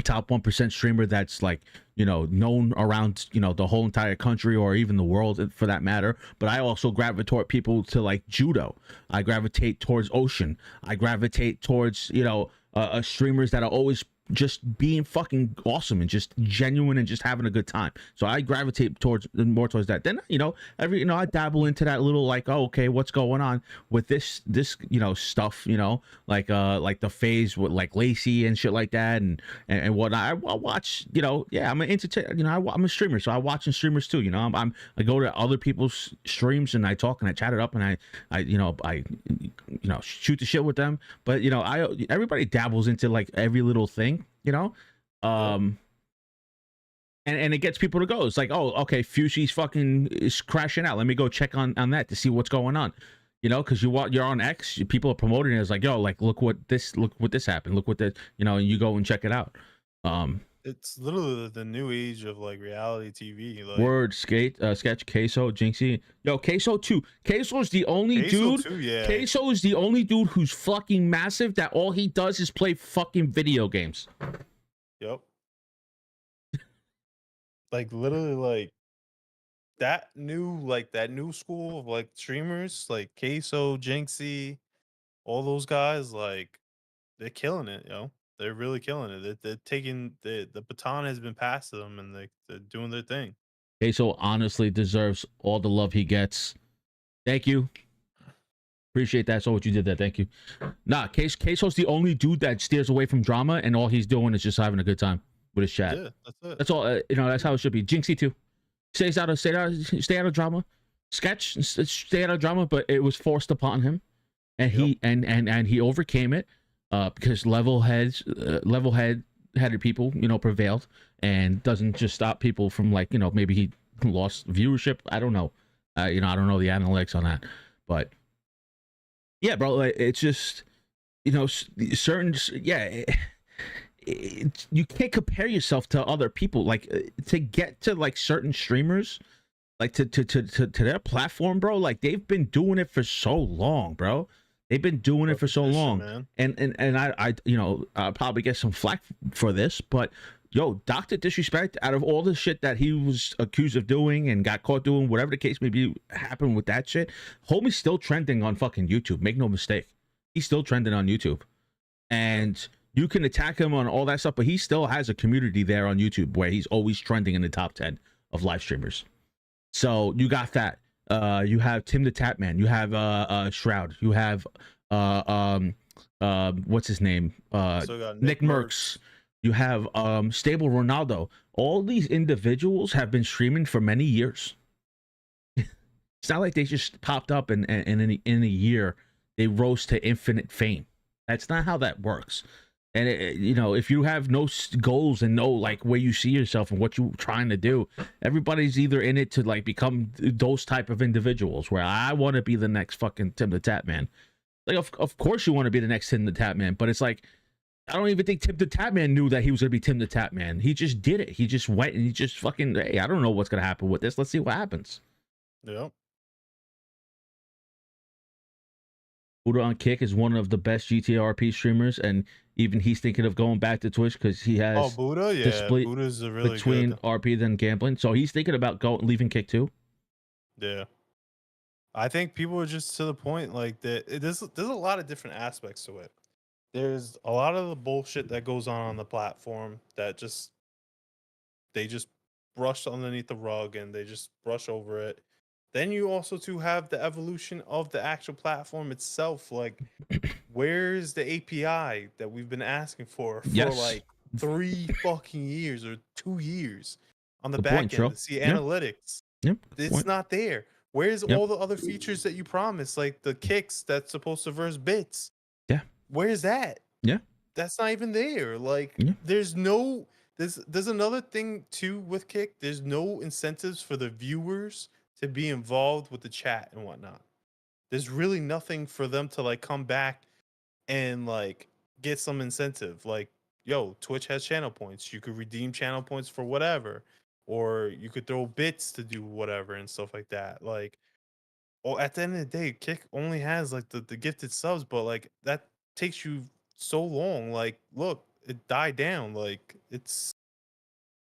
top 1% streamer that's like, you know, known around, you know, the whole entire country or even the world for that matter. But I also gravitate people to like Judo. I gravitate towards Ocean. I gravitate towards, you know, streamers that are always just being fucking awesome and just genuine and just having a good time. So I gravitate more towards that. Then, you know, I dabble into that little like, oh, okay, what's going on with this, you know, stuff, you know, like the phase with like Lacey and shit like that and whatnot. I watch, you know, yeah, I'm an entertainer, you know, I'm a streamer, so I watch streamers too, you know. I go to other people's streams and I talk and I chat it up and I shoot the shit with them. But you know, everybody dabbles into like every little thing, you know. And it gets people to go. It's like, oh, okay, Fusey's fucking is crashing out. Let me go check on that to see what's going on. You know, because you're on X, people are promoting it. It's like, yo, like look what this happened. Look what that, you know, and you go and check it out. It's literally the new age of like reality TV. Like Word, Sketch, Queso, Jinxie. Yo, Queso too. Queso is the only dude. Too, yeah. Queso is the only dude who's fucking massive that all he does is play fucking video games. Yep. Like literally like that new school of like streamers, like Queso, Jinxie, all those guys, like they're killing it, yo. They're really killing it. They're taking the baton has been passed to them, and they're doing their thing. Queso honestly deserves all the love he gets. Thank you. Appreciate that. So what you did there. Thank you. Nah, Queso's the only dude that steers away from drama, and all he's doing is just having a good time with his chat. Yeah, that's it. That's all. You know, that's how it should be. Jinxie too. Stay out of drama. Sketch, stay out of drama, but it was forced upon him, and he and he overcame it. Because level-headed people, you know, prevailed, and doesn't just stop people from like, you know, maybe he lost viewership. I don't know. You know, I don't know the analytics on that, but yeah, bro, like, it's just, you know, certain, yeah, you can't compare yourself to other people. Like to get to like certain streamers, like to their platform, bro. Like they've been doing it for so long, bro. They've been doing it for so long, man. And I you know, I'll probably get some flack for this, but yo, Dr. Disrespect, out of all the shit that he was accused of doing and got caught doing, whatever the case may be, happened with that shit, homie's still trending on fucking YouTube. Make no mistake, he's still trending on YouTube, and you can attack him on all that stuff, but he still has a community there on YouTube where he's always trending in the top 10 of live streamers. So you got that. You have Tim the Tapman, you have Shroud, you have what's his name, Nick Merckx, you have Stable Ronaldo. All these individuals have been streaming for many years. It's not like they just popped up and in a year they rose to infinite fame. That's not how that works. And you know, if you have no goals and no like where you see yourself and what you're trying to do, everybody's either in it to like become those type of individuals. Where I want to be the next fucking Tim the Tap Man. Like, of course you want to be the next Tim the Tap Man, but it's like I don't even think Tim the Tap Man knew that he was gonna be Tim the Tap Man. He just did it. He just went and he just fucking. Hey, I don't know what's gonna happen with this. Let's see what happens. Yep. Buddha on Kick is one of the best GTRP streamers, and even he's thinking of going back to Twitch because he has Buddha, the split Buddha's a really between good. RP than gambling. So he's thinking about leaving Kick too. Yeah. I think people are just to the point like that. There's a lot of different aspects to it. There's a lot of the bullshit that goes on the platform that they just brush underneath the rug and they just brush over it. Then you also to have the evolution of the actual platform itself. Like, where's the API that we've been asking for Yes. like 3 fucking years or 2 years on the Good back point, end Tro. to see Yeah. analytics? Yep. It's not there. Where's Yep. all the other features that you promised, like the kicks that's supposed to verse bits? Yeah. Where's that? Yeah. That's not even there. Like, Yeah. there's another thing too with Kick. There's no incentives for the viewers to be involved with the chat and whatnot. There's really nothing for them to like come back and like get some incentive. Like, yo, Twitch has channel points. You could redeem channel points for whatever, or you could throw bits to do whatever and stuff like that. Like, well, at the end of the day, Kick only has like the gifted subs, but like that takes you so long. Like, look, it died down. Like,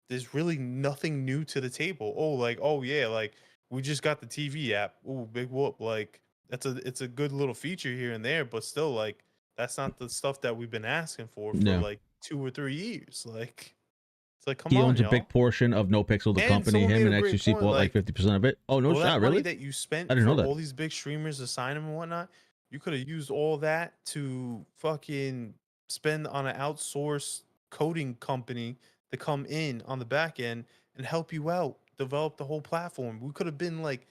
there's really nothing new to the table. Oh, like, oh yeah, like we just got the TV app. Oh, big whoop. Like, it's a good little feature here and there, but still, like, that's not the stuff that we've been asking for Yeah. like 2 or 3 years. Like, it's like, come He on, owns a y'all. big portion of No Pixel, the And company. someone Him made and a great XQC point, bought like 50% of it. Oh no all that shot, money really? that you spent I didn't know for that. all these big streamers to sign them and whatnot, you could have used all that to fucking spend on an outsourced coding company to come in on the back end and help you out, develop the whole platform. We could have been like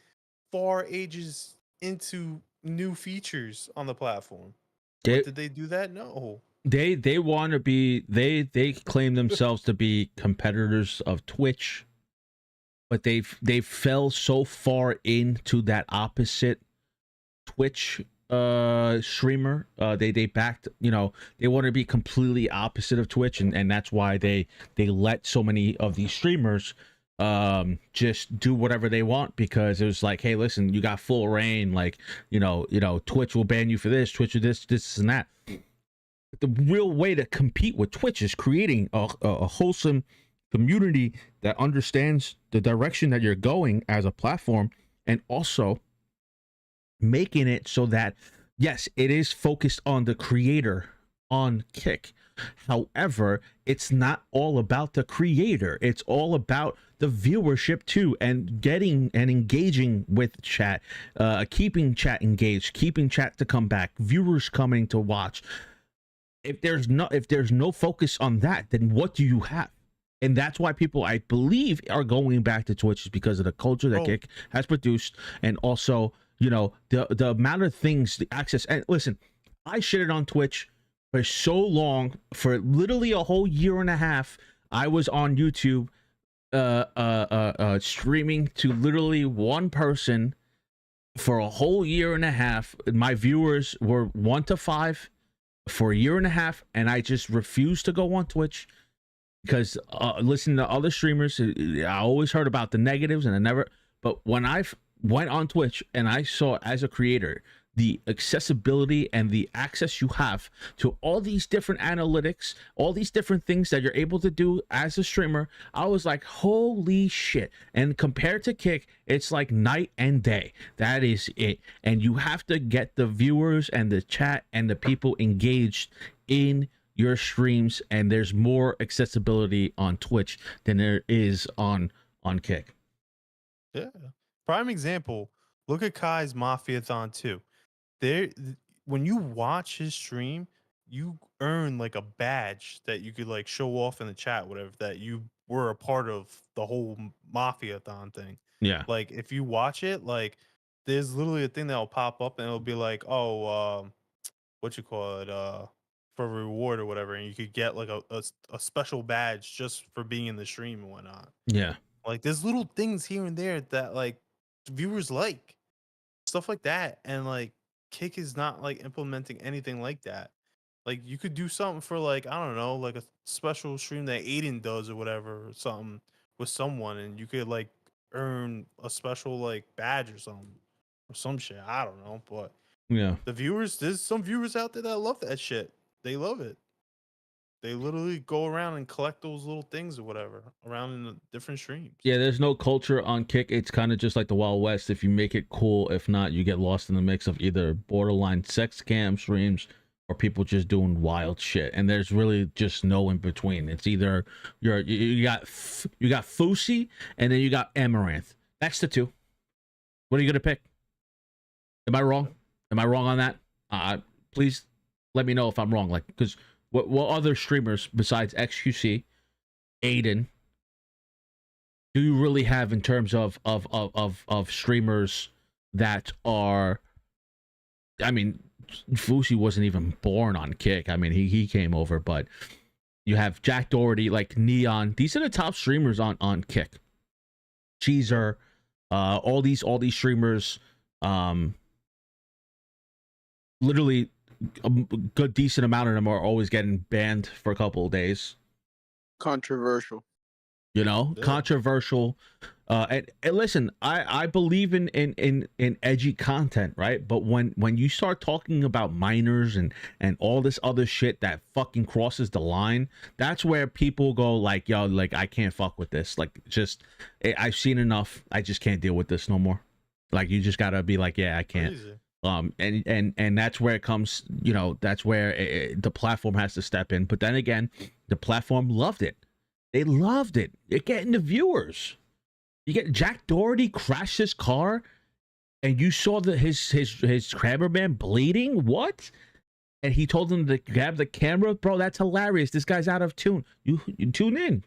far ages into new features on the platform. They But did they do that? No. they want to be they claim themselves to be competitors of Twitch, but they fell so far into that opposite Twitch streamer. They backed, you know, they want to be completely opposite of Twitch, and that's why they let so many of these streamers just do whatever they want, because it was like, hey, listen, you got full reign, like, you know, Twitch will ban you for this, Twitch will this and that. The real way to compete with Twitch is creating a wholesome community that understands the direction that you're going as a platform, and also making it so that, yes, it is focused on the creator on Kick. However, it's not all about the creator. It's all about the viewership too, and getting and engaging with chat, keeping chat engaged, keeping chat to come back, viewers coming to watch. If there's no focus on that, then what do you have? And that's why people, I believe, are going back to Twitch, is because of the culture that Kick has produced, and also, you know, the amount of things, the access. And listen, I shitted on Twitch for so long, for literally a whole year and a half. I was on YouTube streaming to literally one person for a whole year and a half. My viewers were 1 to 5 for a year and a half, and I just refused to go on Twitch because listening to other streamers, I always heard about the negatives, and I never. But when I went on Twitch and I saw, as a creator, the accessibility and the access you have to all these different analytics, all these different things that you're able to do as a streamer, I was like, holy shit. And compared to Kick, it's like night and day. That is it. And you have to get the viewers and the chat and the people engaged in your streams, and there's more accessibility on Twitch than there is on Kick. Yeah. Prime example, look at Kai's Mafiathon 2. There, when you watch his stream, you earn like a badge that you could like show off in the chat, whatever, that you were a part of the whole Mafiathon thing. Yeah. Like, if you watch it, like, there's literally a thing that will pop up and it'll be like, oh, what you call it? for a reward or whatever, and you could get like a special badge just for being in the stream and whatnot. Yeah. Like there's little things here and there that like viewers like, stuff like that, and like Kick is not like implementing anything like that. Like you could do something for like, I don't know, like a special stream that Aiden does or whatever, or something with someone, and you could like earn a special like badge or something or some shit. I don't know, but Yeah. the viewers, there's some viewers out there that love that shit. They love it. They literally go around and collect those little things or whatever around in the different streams. Yeah, there's no culture on Kick. It's kind of just like the Wild West. If you make it cool, if not, you get lost in the mix of either borderline sex cam streams or people just doing wild shit. And there's really just no in between. It's either you got Fusi and then you got Amaranth. That's the two. What are you gonna pick? Am I wrong? Am I wrong on that? Please let me know if I'm wrong. Like, because what other streamers besides XQC, Aiden, do you really have in terms of streamers that are? I mean, Fusi wasn't even born on Kick. I mean, he came over, but you have Jack Doherty, like Neon. These are the top streamers on Kick. Cheezer, all these streamers. Literally, a good decent amount of them are always getting banned for a couple of days. Controversial. You know, Yeah. controversial. And listen, I believe in edgy content, right? But when you start talking about minors and all this other shit that fucking crosses the line, that's where people go like, yo, like I can't fuck with this. Like, just I've seen enough. I just can't deal with this no more. Like, you just gotta be like, yeah, I can't. Crazy. And that's where it comes, you know, that's where the platform has to step in. But then again, the platform loved it. They loved it. You're getting the viewers. You get Jack Doherty crashed his car, and you saw his cameraman bleeding. What? And he told him to grab the camera. Bro, that's hilarious. This guy's out of tune. You tune in.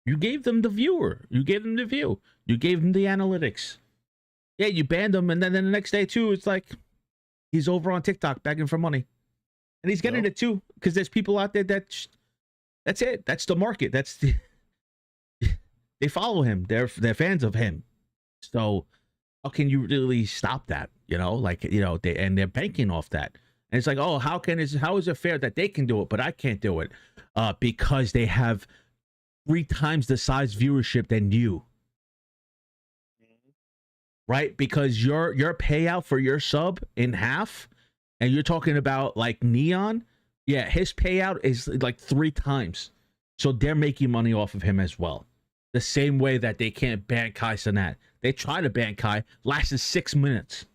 You gave them the viewer. You gave them the view. You gave them the analytics. Yeah, you banned him, and then the next day too, it's like he's over on TikTok begging for money, and he's getting it too because there's people out there that's it. That's the market. That's the they follow him. They're fans of him. So how can you really stop that? You know, like, you know, they're banking off that. And it's like, oh, how is it fair that they can do it, but I can't do it? Because they have 3 times the size viewership than you. Right? Because your payout for your sub in half, and you're talking about like Neon, yeah, his payout is like 3 times. So they're making money off of him as well. The same way that they can't ban Kai Cenat. They tried to ban Kai, lasted 6 minutes.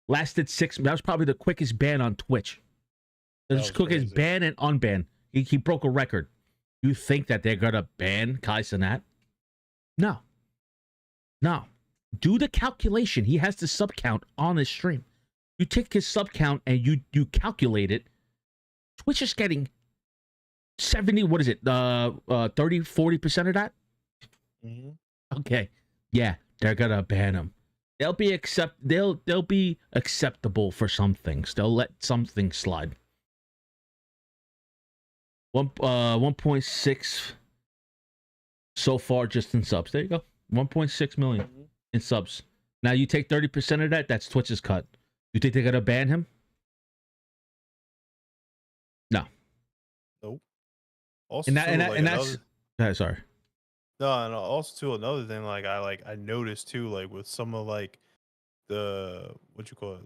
That was probably the quickest ban on Twitch. The quickest ban and unban. He broke a record. You think that they're gonna ban Kai Cenat? No. Do the calculation. He has the sub count on his stream. You take his sub count and you calculate it. Twitch is getting 70, what is it? 30-40% of that? Mm-hmm. Okay. Yeah, they're gonna ban him. They'll be acceptable for some things. They'll let some things slide. 1.6 so far just in subs. There you go. 1.6 million in subs. Now you take 30% of that, that's Twitch's cut. You think they're gonna ban him? No. Nope. Also, And that's sorry. No, and also too, another thing, like I noticed too, like with some of like the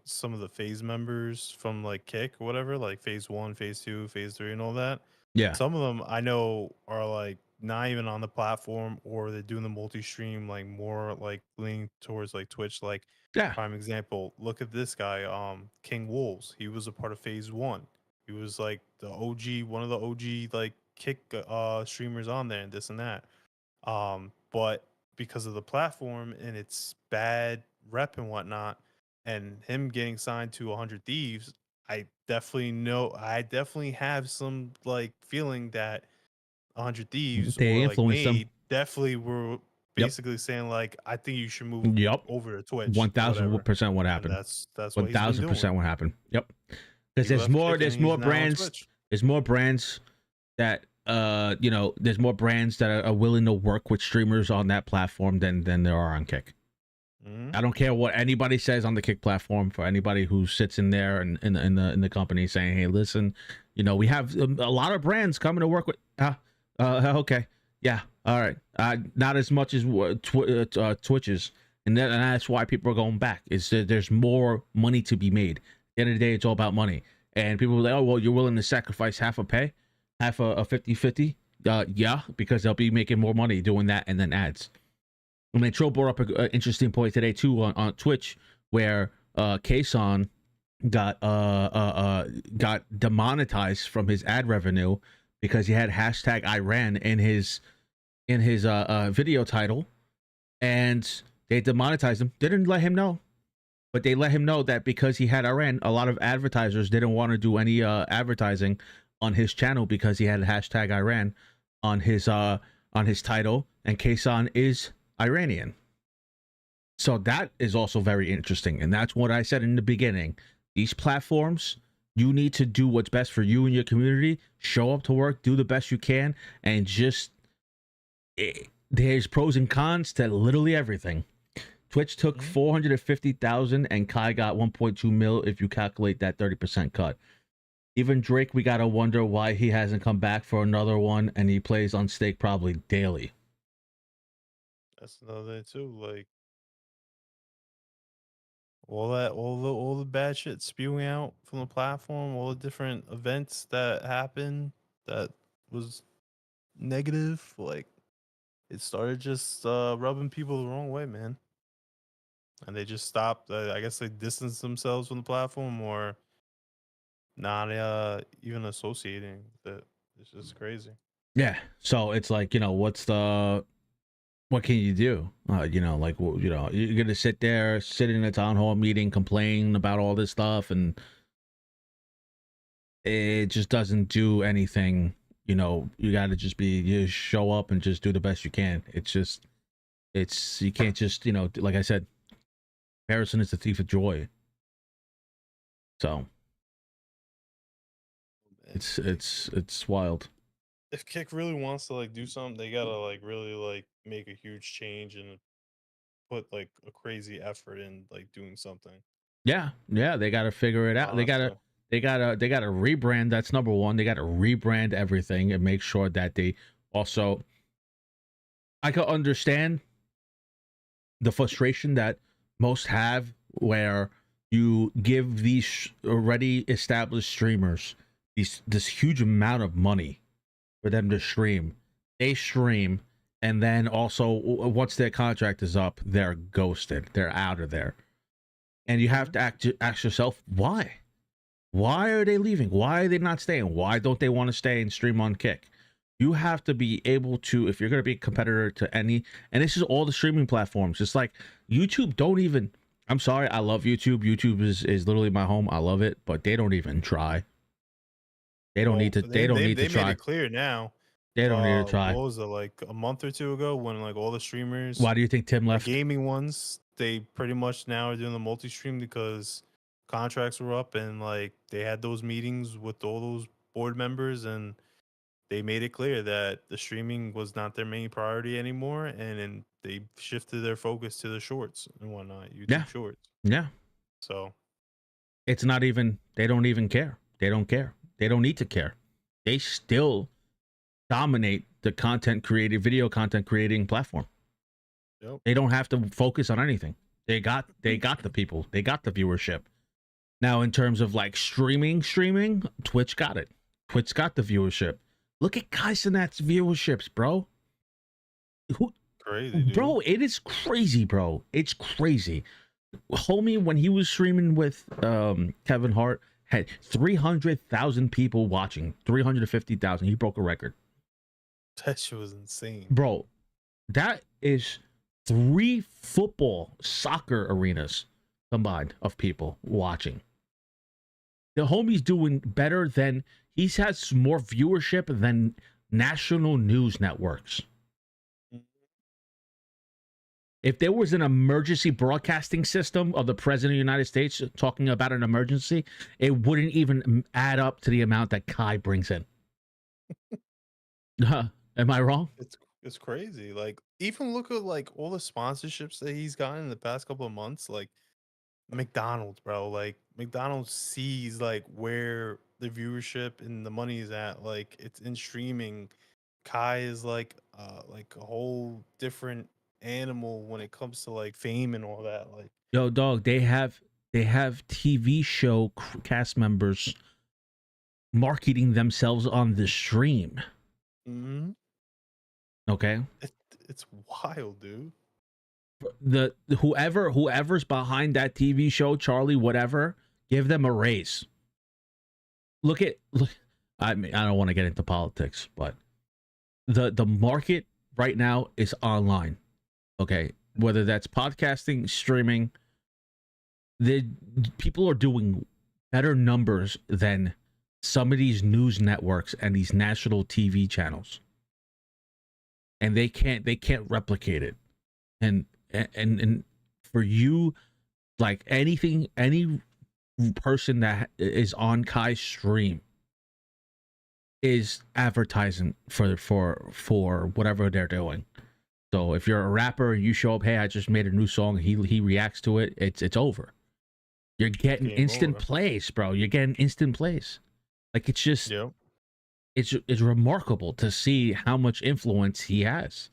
some of the phase members from like Kick or whatever, like phase 1, phase 2, phase 3, and all that. Yeah. Some of them I know are like not even on the platform, or they're doing the multi-stream, like more like leaning towards like Twitch. Like, Yeah. prime example, look at this guy, King Wolves. He was a part of phase 1. He was like the OG, one of the OG like Kick streamers on there, and this and that. But because of the platform and its bad rep and whatnot, and him getting signed to 100 Thieves, I definitely have some like feeling that 100 Thieves They or like influenced them. me definitely were basically saying like, I think you should move over to Twitch. 1000% what And happened. that's what he's been doing. 1000% what happened. Yep. Because He there's left more Kick and there's he's more now on brands. Twitch. There's more brands that there's more brands that are willing to work with streamers on that platform than there are on Kick. I don't care what anybody says on the Kick platform. For anybody who sits in there and in the company saying, "Hey, listen, we have a lot of brands coming to work with." Okay, yeah, all right. Not as much as Twitch's, and that's why people are going back. Is that there's more money to be made. At the end of the day, it's all about money. And people are like, "Oh, well, you're willing to sacrifice half a pay, half a 50-50?" Yeah, because they'll be making more money doing that and then ads. I mean, Tro brought up an interesting point today too on Twitch, where KRYZ got demonetized from his ad revenue because he had hashtag Iran in his video title, and they demonetized him. Didn't let him know, but they let him know that because he had Iran, a lot of advertisers didn't want to do any advertising on his channel because he had hashtag Iran on his title, and KRYZ is Iranian. So that is also very interesting, and that's what I said in the beginning. These platforms, you need to do what's best for you and your community. Show up to work, do the best you can, and there's pros and cons to literally everything. Twitch took 450,000 and Kai got 1.2 mil if you calculate that 30% cut. Even Drake, we gotta wonder why he hasn't come back for another one, and he plays on stake probably daily. That's another thing too. Like all the bad shit spewing out from the platform, all the different events that happened that was negative. Like it started just rubbing people the wrong way, man. And they just stopped. I guess they distanced themselves from the platform, or not even associating with it. It's just crazy. Yeah. So it's like, what can you do? You're gonna sit in a town hall meeting, complain about all this stuff, and it just doesn't do anything. You gotta you show up and just do the best you can. You can't just, like I said, comparison is the thief of joy. So it's wild. If Kick really wants to do something, they gotta really make a huge change and put a crazy effort in doing something. Yeah, they gotta figure it out. They gotta rebrand. That's number one. They gotta rebrand everything and make sure that they also. I could understand the frustration that most have, where you give these already established streamers this huge amount of money for them to stream. They stream, and then also once their contract is up, they're ghosted. They're out of there. And you have to ask yourself, why? Why are they leaving? Why are they not staying? Why don't they want to stay and stream on Kick? You have to be able to, if you're going to be a competitor to any, and this is all the streaming platforms, just like YouTube, I'm sorry, I love YouTube. YouTube is literally my home. I love it, but they don't even try. They don't need to. They don't need to try. They made it clear now. They don't need to try. What was it, a month or two ago, when all the streamers? Why do you think Tim left? The gaming ones, they pretty much now are doing the multi-stream because contracts were up, and they had those meetings with all those board members, and they made it clear that the streaming was not their main priority anymore, and then they shifted their focus to the shorts and whatnot. YouTube Shorts. Yeah. So it's not even. They don't even care. They don't care. They don't need to care. They still dominate the video content creating platform. Yep. They don't have to focus on anything. They got the people. They got the viewership. Now, in terms of streaming, Twitch got it. Twitch got the viewership. Look at KRYZ's viewerships, bro. Crazy, dude. Bro, it is crazy, bro. It's crazy. Homie, when he was streaming with Kevin Hart, had 300,000 people watching. 350,000. He broke a record. That shit was insane, bro. That is 3 soccer arenas combined of people watching. The homie's doing better than, he has more viewership than national news networks. If there was an emergency broadcasting system of the president of the United States talking about an emergency, it wouldn't even add up to the amount that Kai brings in. Am I wrong? It's crazy. Like, even look at like all the sponsorships that he's gotten in the past couple of months. Like McDonald's, bro. Like McDonald's sees like where the viewership and the money is at. Like it's in streaming. Kai is like a whole different animal when it comes to like fame and all that. Like, Yo, dog, they have TV show cast members marketing themselves on the stream. mm-hmm. Okay, It's wild, dude. the whoever's behind that TV show, Charlie, whatever, give them a raise. Look. I mean, I don't want to get into politics, but the market right now is online. Okay, whether that's podcasting, streaming, the people are doing better numbers than some of these news networks and these national TV channels, and they can't replicate it. And for you, like any person that is on Kai's stream is advertising for whatever they're doing. So if you're a rapper and you show up, hey, I just made a new song, he reacts to it, it's over. You're getting instant plays, bro. You're getting instant plays. Like, it's just, it's remarkable to see how much influence he has.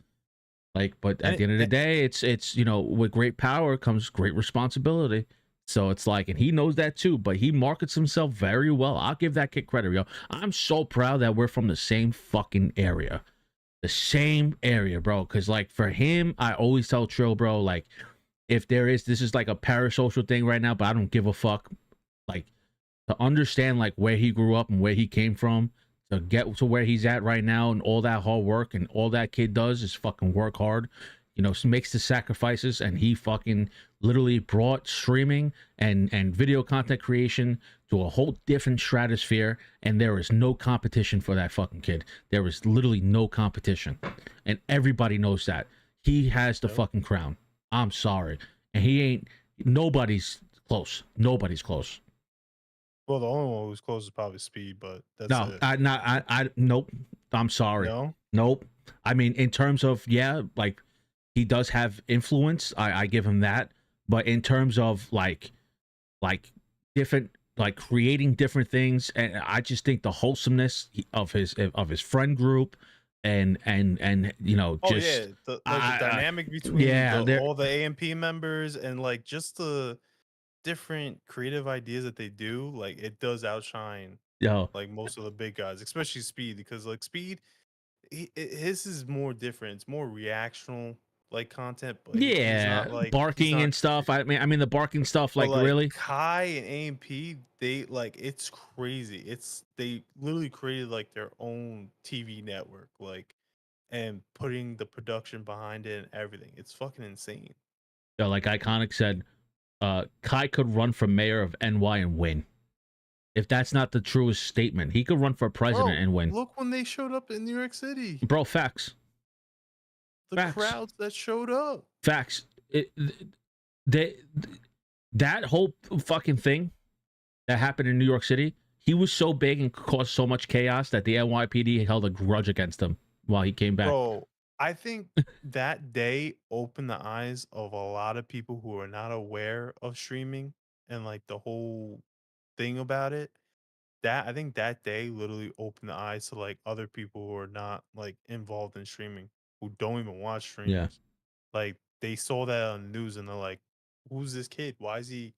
Like, but at the end of the day, it's you know, with great power comes great responsibility. So it's like, and he knows that too, but he markets himself very well. I'll give that kid credit, yo. I'm so proud that we're from the same fucking area. The same area, bro. Because, like, for him, I always tell Trill, bro, like, if this is like a parasocial thing right now, but I don't give a fuck. Like, to understand, like, where he grew up and where he came from, to get to where he's at right now, and all that hard work, and all that kid does is fucking work hard, you know, makes the sacrifices, and he fucking literally brought streaming and video content creation to a whole different stratosphere, and there is no competition for that fucking kid. There is literally no competition, and everybody knows that. He has the fucking crown. I'm sorry. And nobody's close. Nobody's close. Well, the only one who's close is probably Speed, but that's it. Nope. I'm sorry. No? Nope. I mean, in terms of, yeah, like, he does have influence. I give him that. But in terms of like different, like, creating different things, and I just think the wholesomeness of his friend group, and you know, just the dynamic between all the AMP members, and like just the different creative ideas that they do, like, it does outshine like most of the big guys, especially Speed, because like Speed, his is more different. It's more reactional like content, but he's not, like, barking and stuff. I mean the barking stuff, like, really. Kai and AMP, they, like, it's crazy. They literally created like their own TV network, like, and putting the production behind it and everything. It's fucking insane. Yeah, like Iconic said, Kai could run for mayor of NY and win. If that's not the truest statement, he could run for president and win. Look when they showed up in New York City, bro. Facts. The crowds that showed up. Facts. That whole fucking thing that happened in New York City, he was so big and caused so much chaos that the NYPD held a grudge against him while he came back. Bro, I think that day opened the eyes of a lot of people who are not aware of streaming and like the whole thing about it. I think that day literally opened the eyes to like other people who are not like involved in streaming, who don't even watch streams. Yeah. Like, they saw that on the news and they're like, who's this kid? Why is he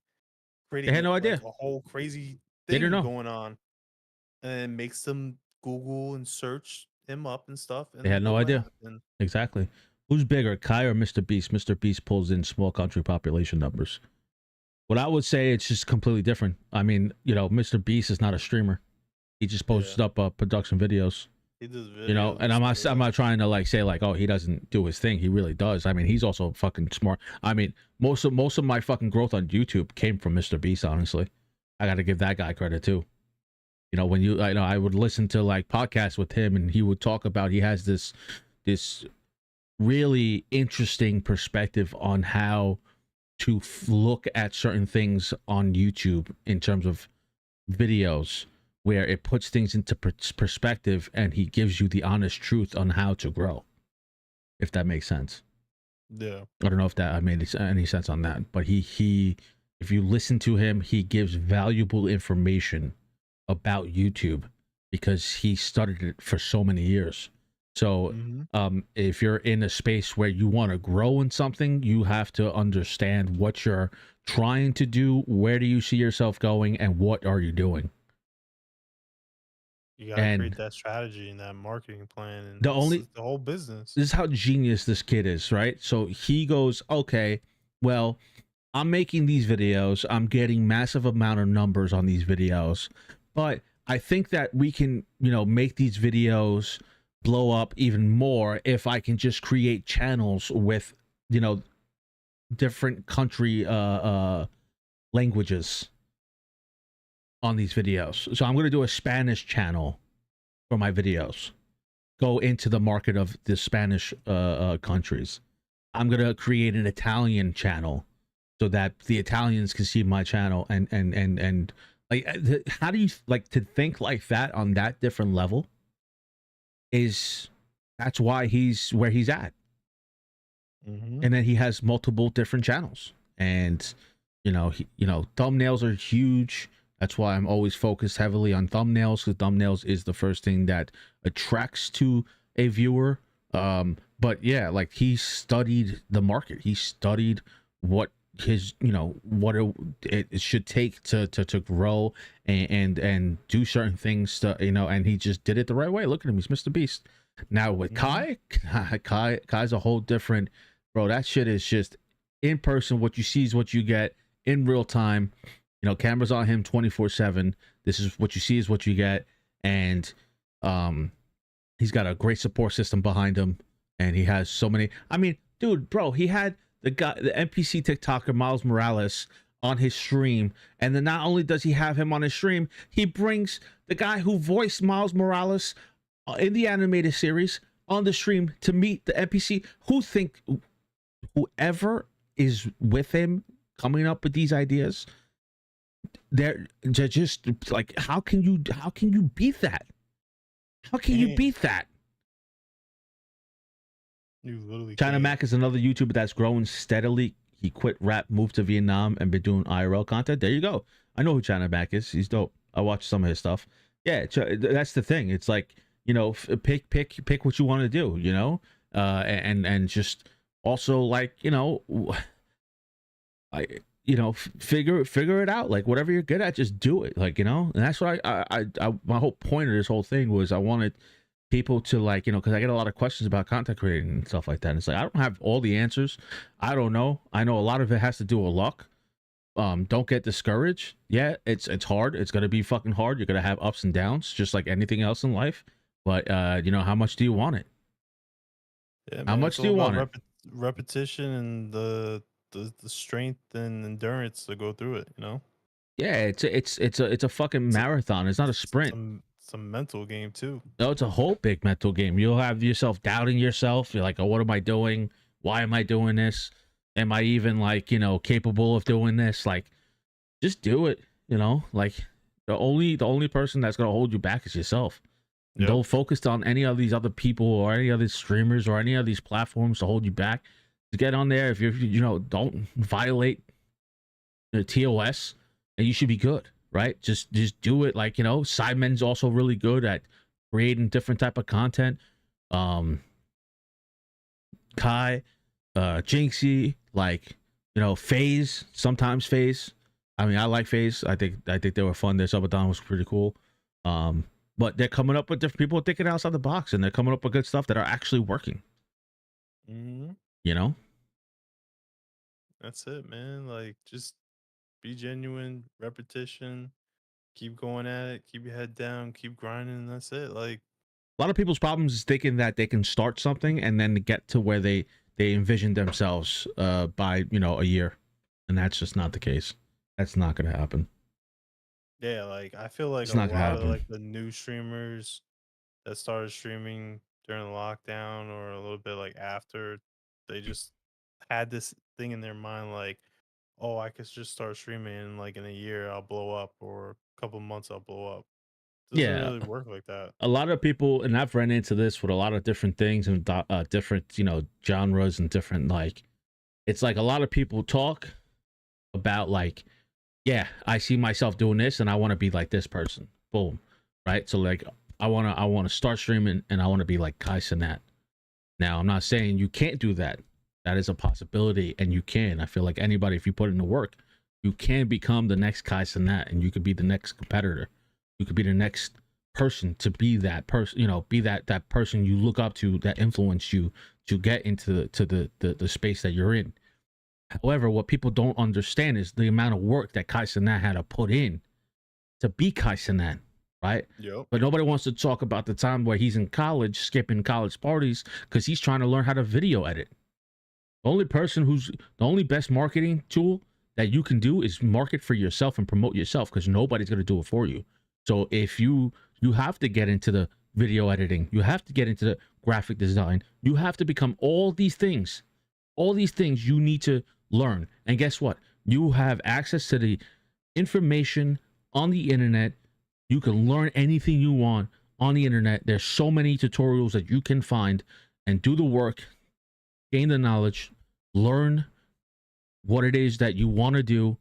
creating They had no idea. a whole crazy They thing didn't know. going on? And it makes them Google and search him up and stuff. And They had no idea. Exactly. Who's bigger, Kai or Mr. Beast? Mr. Beast pulls in small country population numbers. What I would say, it's just completely different. I mean, you know, Mr. Beast is not a streamer. He just posts up production videos. He does videos, you know, and I'm not trying to like say like, oh, he doesn't do his thing. He really does. I mean, he's also fucking smart. I mean, most of my fucking growth on YouTube came from Mr. Beast. Honestly, I got to give that guy credit too. You know, when I would listen to like podcasts with him, and he would talk about, he has this really interesting perspective on how to look at certain things on YouTube in terms of videos, where it puts things into perspective, and he gives you the honest truth on how to grow, if that makes sense. Yeah. I don't know if that I made any sense on that, but he if you listen to him, he gives valuable information about YouTube because he studied it for so many years. So if you're in a space where you want to grow in something, you have to understand what you're trying to do, where do you see yourself going, and what are you doing. You gotta create that strategy and that marketing plan, and the whole business. This is how genius this kid is, right? So he goes, okay, well, I'm making these videos, I'm getting massive amount of numbers on these videos, but I think that we can, make these videos blow up even more if I can just create channels with, different country languages on these videos. So I'm going to do a Spanish channel for my videos, go into the market of the Spanish countries. I'm going to create an Italian channel so that the Italians can see my channel, and like, how do you like to think like that on that different level? That's why he's where he's at. And then he has multiple different channels, and thumbnails are huge. That's why I'm always focused heavily on thumbnails, because thumbnails is the first thing that attracts to a viewer. But yeah, like, he studied the market. He studied what his, what it should take to grow and do certain things to, and he just did it the right way. Look at him. He's Mr. Beast. Now with Kai's a whole different, bro. That shit is just in person. What you see is what you get in real time. Cameras on him 24/7. This is what you see is what you get. And he's got a great support system behind him. And he has so many, I mean, dude, bro, he had the NPC TikToker Miles Morales on his stream. And then not only does he have him on his stream, he brings the guy who voiced Miles Morales in the animated series on the stream to meet the NPC. Whoever is with him coming up with these ideas, they're just like, how can you beat that? How can you beat that? You literally China Mac is another YouTuber that's growing steadily. He quit rap, moved to Vietnam, and been doing IRL content. There you go. I know who China Mac is. He's dope. I watch some of his stuff. Yeah, that's the thing. It's like, pick what you want to do, and just also, like, figure it out. Like, whatever you're good at, just do it. Like, and that's what I my whole point of this whole thing was, I wanted people to, like, because I get a lot of questions about content creating and stuff like that. And it's like, I don't have all the answers. I don't know. I know a lot of it has to do with luck. Don't get discouraged. Yeah, it's hard. It's gonna be fucking hard. You're gonna have ups and downs, just like anything else in life. But how much do you want it? Yeah, man, how much do you want it? Repetition and the strength and endurance to go through it. Yeah, it's a fucking marathon. It's not a sprint. Some mental game too. No, it's a whole big mental game. You'll have yourself doubting yourself. You're like, oh, what am I doing? Why am I doing this? Am I even, like, capable of doing this? Like, just do it. Like, the only person that's gonna hold you back is yourself. Yep. Don't focus on any of these other people or any other streamers or any of these platforms to hold you back. Just get on there. If you're, don't violate the TOS, and you should be good, right? Just do it. Like, Simon's also really good at creating different type of content. Kai, Jinxie, like, FaZe, sometimes FaZe. I mean, I like FaZe. I think they were fun. Their Subathon was pretty cool. But they're coming up with different people thinking outside the box, and they're coming up with good stuff that are actually working. That's it, man. Like, just be genuine, repetition, keep going at it, keep your head down, keep grinding, and that's it. Like, a lot of people's problems is thinking that they can start something and then get to where they envision themselves by a year, and that's just not the case. That's not gonna happen. Yeah, like, I feel like a lot of, like, the new streamers that started streaming during the lockdown or a little bit like after, they just had this thing in their mind like, oh, I could just start streaming and like in a year I'll blow up or a couple months I'll blow up. Doesn't Yeah, really work like that. a lot of people, and I've ran into this with a lot of different things and different, genres and different, like, it's like a lot of people talk about like, yeah, I see myself doing this and I want to be like this person. Boom. Right? So like I want to start streaming and I want to be like KRYZ. Now, I'm not saying you can't do that. That is a possibility, and you can. I feel like anybody, if you put in the work, you can become the next KRYZ, and you could be the next competitor. You could be the next person to be that person, be that person you look up to, that influence you to get into the space that you're in. However, what people don't understand is the amount of work that KRYZ had to put in to be KRYZ, right? Yep. But nobody wants to talk about the time where he's in college, skipping college parties because he's trying to learn how to video edit. The only best marketing tool that you can do is market for yourself and promote yourself, because nobody's going to do it for you. So if you have to get into the video editing, you have to get into the graphic design, you have to become all these things you need to learn. And guess what? You have access to the information on the internet. You can learn anything you want on the internet. There's so many tutorials that you can find and do the work, gain the knowledge, learn what it is that you want to do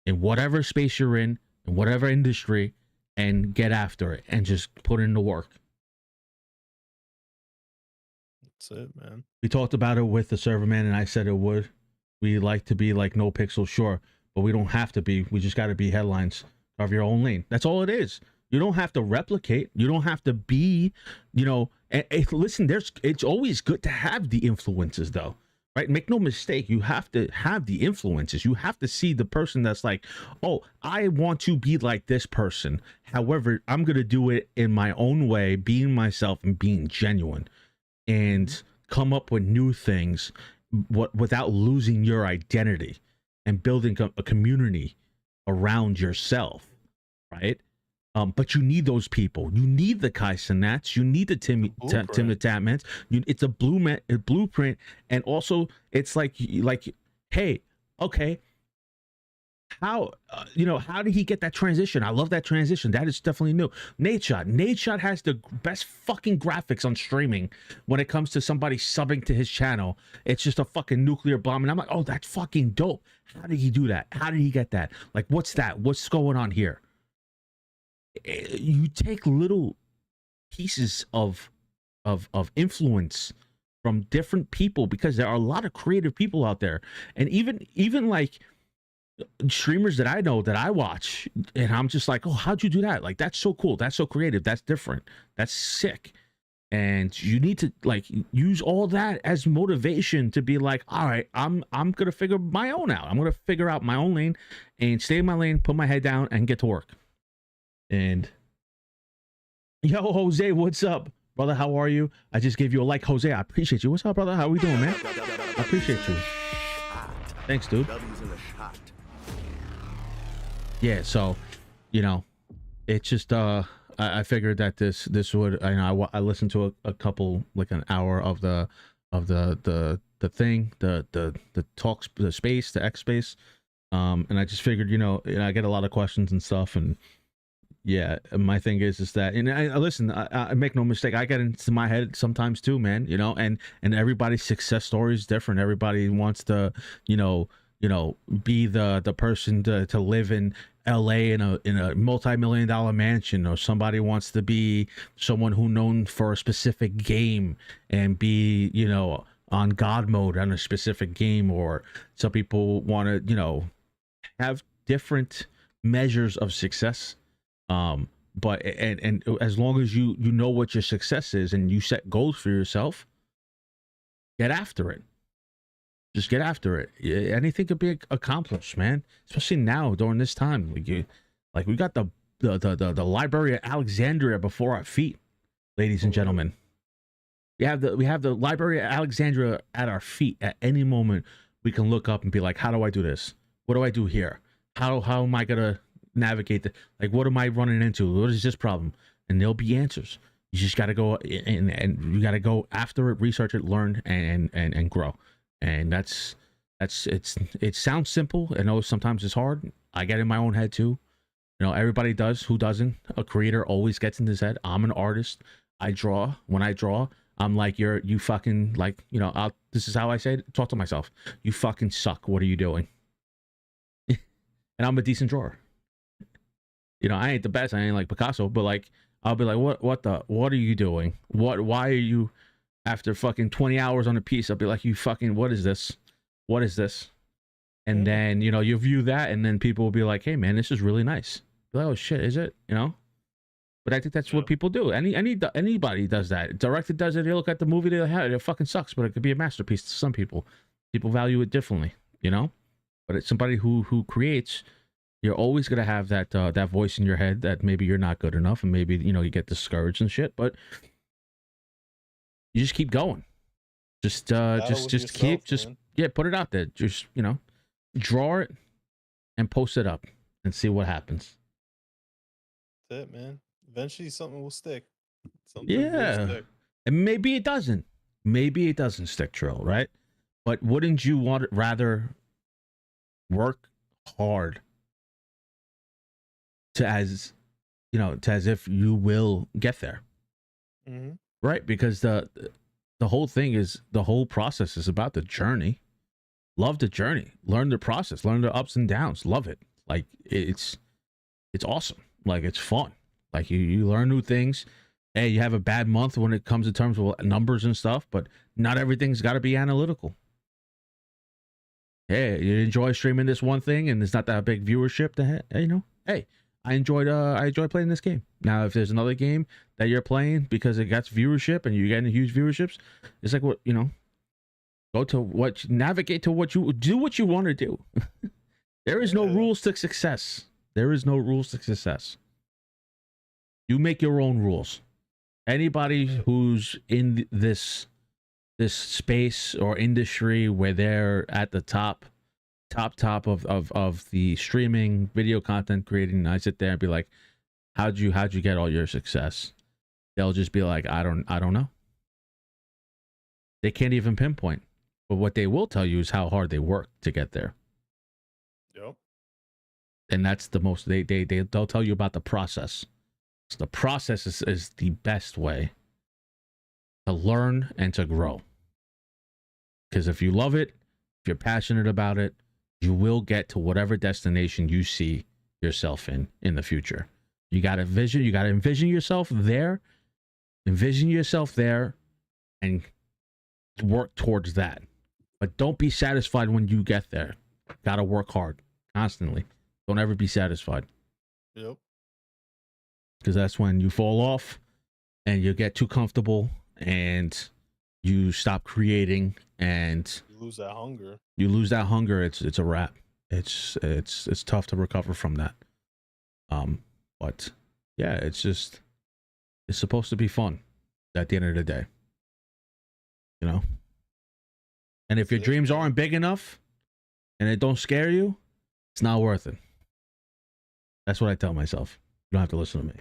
in whatever space you're in whatever industry, and get after it and just put in the work. That's it, man. We talked about it with the server man, and I said it would. We like to be like No Pixel, sure, but we don't have to be. We just got to be headlines. Carve your own lane. That's all it is. You don't have to replicate. You don't have to be, listen, it's always good to have the influences, though, right? Make no mistake. You have to have the influences. You have to see the person that's like, oh, I want to be like this person. However, I'm going to do it in my own way, being myself and being genuine, and come up with new things without losing your identity and building a community around yourself, right? But you need those people. You need the KRYZ. You need the Tim the Tapmans. It's a blueprint, and also it's like, hey, okay, how how did he get that transition? I love that transition. That is definitely new. Nate Shot has the best fucking graphics on streaming when it comes to somebody subbing to his channel. It's just a fucking nuclear bomb, and I'm like, oh, that's fucking dope. How did he do that? How did he get that? Like, what's that? What's going on here? You take little pieces of influence from different people, because there are a lot of creative people out there, and even like streamers that I know, that I watch, and I'm just like, oh, how'd you do that? Like, that's so cool, that's so creative, that's different, that's sick. And you need to like use all that as motivation to be like, all right, I'm gonna figure my own out. I'm gonna figure out my own lane and stay in my lane, put my head down, and get to work. And yo, Jose, what's up, brother? How are you? I just gave you a like, Jose. I appreciate you. What's up, brother? How we doing, man? I appreciate you. Thanks, dude. Yeah, so it's just I figured that this would, I listened to a couple, like an hour of the thing, the talks, the space, the X space, and I just figured, I get a lot of questions and stuff, and yeah, my thing is that, and I listen, I make no mistake, I get into my head sometimes too, man, and everybody's success story is different. Everybody wants to, be the person to live in LA in a multi-million-dollar mansion, or somebody wants to be someone who known for a specific game and be, on God mode on a specific game, or some people want to, have different measures of success. But and as long as you know what your success is and you set goals for yourself, get after it. Just get after it. Anything could be accomplished, man. Especially now during this time, we got the Library of Alexandria before our feet, ladies and gentlemen. We have the Library of Alexandria at our feet. At any moment, we can look up and be like, how do I do this? What do I do here? How am I gonna navigate the, like, what am I running into? What is this problem? And there'll be answers. You just got to go and you got to go after it, research it, learn, and grow. And it sounds simple. I know sometimes it's hard. I get in my own head too. You know, everybody does. Who doesn't? A creator always gets in his head. I'm an artist. I draw. When I draw, I'm like, you fucking, like, you know, this is how I say it. Talk to myself. You fucking suck. What are you doing? And I'm a decent drawer. You know, I ain't the best. I ain't like Picasso, but like, I'll be like, what are you doing? Why are you, after fucking 20 hours on a piece, I'll be like, you fucking, what is this? What is this? And then, you know, you view that, and then people will be like, hey man, this is really nice. Be like, oh shit, is it? You know? But I think that's what people do. Anybody does that. Director does it. They look at the movie, they have it fucking sucks, but it could be a masterpiece to some people. People value it differently, you know? But it's somebody who creates. You're always gonna have that that voice in your head that maybe you're not good enough, and maybe, you know, you get discouraged and shit. But you just keep going. Just put it out there. Just, you know, draw it and post it up and see what happens. That's it, man. Eventually something will stick. Will stick. And maybe it doesn't. Maybe it doesn't stick, Trill, right? But wouldn't you rather work hard as if you will get there? Mm-hmm. Right? Because the whole thing is, the whole process is about the journey. Love the journey. Learn the process. Learn the ups and downs. Love it. Like, it's awesome. Like, it's fun. Like, you learn new things. Hey, you have a bad month when it comes to terms of numbers and stuff, but not everything's got to be analytical. Hey, you enjoy streaming this one thing and it's not that big viewership, you know, hey, I enjoy playing this game. Now, if there's another game that you're playing because it gets viewership and you're getting huge viewerships, it's like, what, you know, navigate to what you want to do. There is no rules to success. There is no rules to success. You make your own rules. Anybody who's in this space or industry where they're at the top of the streaming video content creating, I sit there and be like, how'd you get all your success? They'll just be like, I don't know. They can't even pinpoint. But what they will tell you is how hard they work to get there. Yep. And that's the most, they'll tell you about the process. So the process is the best way to learn and to grow. Because if you love it, if you're passionate about it, you will get to whatever destination you see yourself in the future. You got to envision yourself there, and work towards that. But don't be satisfied when you get there. Got to work hard constantly. Don't ever be satisfied. Yep. Because that's when you fall off and you get too comfortable and you stop creating and you lose that hunger. It's a wrap. It's tough to recover from that. But yeah, it's supposed to be fun at the end of the day, you know? And if your dreams aren't big enough and it don't scare you, it's not worth it. That's what I tell myself. You don't have to listen to me.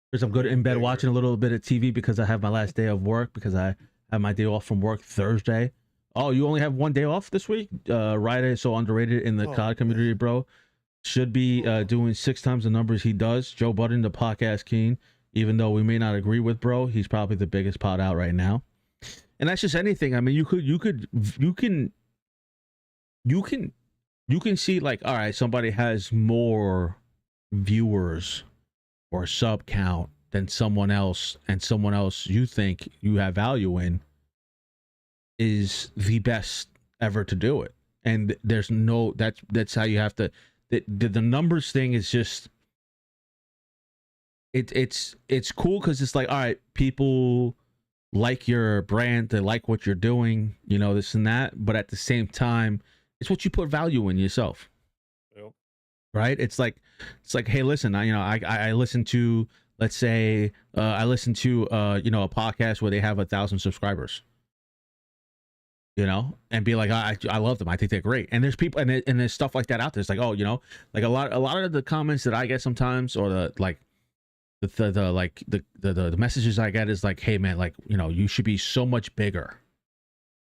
Because I'm good in bed watching a little bit of TV because I have my last day of work, because I have my day off from work Thursday. Oh, you only have one day off this week? Ryder is so underrated in the COD community, bro. Should be doing 6 times the numbers he does. Joe Budden, the podcast king, even though we may not agree with bro, he's probably the biggest pod out right now. And that's just anything. I mean, you can see, like, all right, somebody has more viewers or sub count than someone else, and someone else you think you have value in is the best ever to do it. And there's no, that's how you have to, the numbers thing is just, it's cool because it's like, all right, people like your brand, they like what you're doing, you know, this and that, but at the same time, it's what you put value in yourself. Yep. Right? It's like, hey, listen, I listen to, let's say, I listen to, a podcast where they have 1,000 subscribers, you know, and be like, I love them. I think they're great. And there's people, and there's stuff like that out there. It's like, oh, you know, like a lot of the comments that I get sometimes, or the the messages I get is like, hey man, like, you know, you should be so much bigger.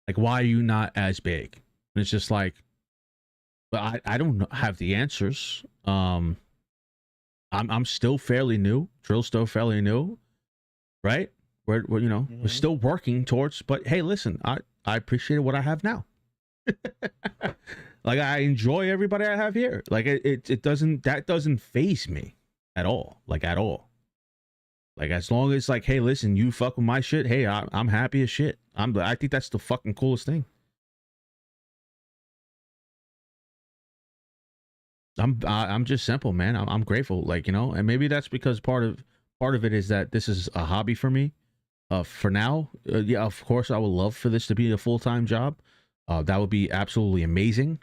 Like, why are you not as big? And it's just like, but I don't have the answers. I'm still fairly new. Drill's still fairly new, right? We're you know, we're still working towards. But hey, listen, I appreciate what I have now. Like, I enjoy everybody I have here. Like, it doesn't faze me at all. Like, at all. Like, as long as, like, hey, listen, you fuck with my shit, hey, I'm happy as shit. I think that's the fucking coolest thing. I'm just simple, man. I'm grateful, like, you know, and maybe that's because part of it is that this is a hobby for me. For now, yeah, of course, I would love for this to be a full-time job. That would be absolutely amazing.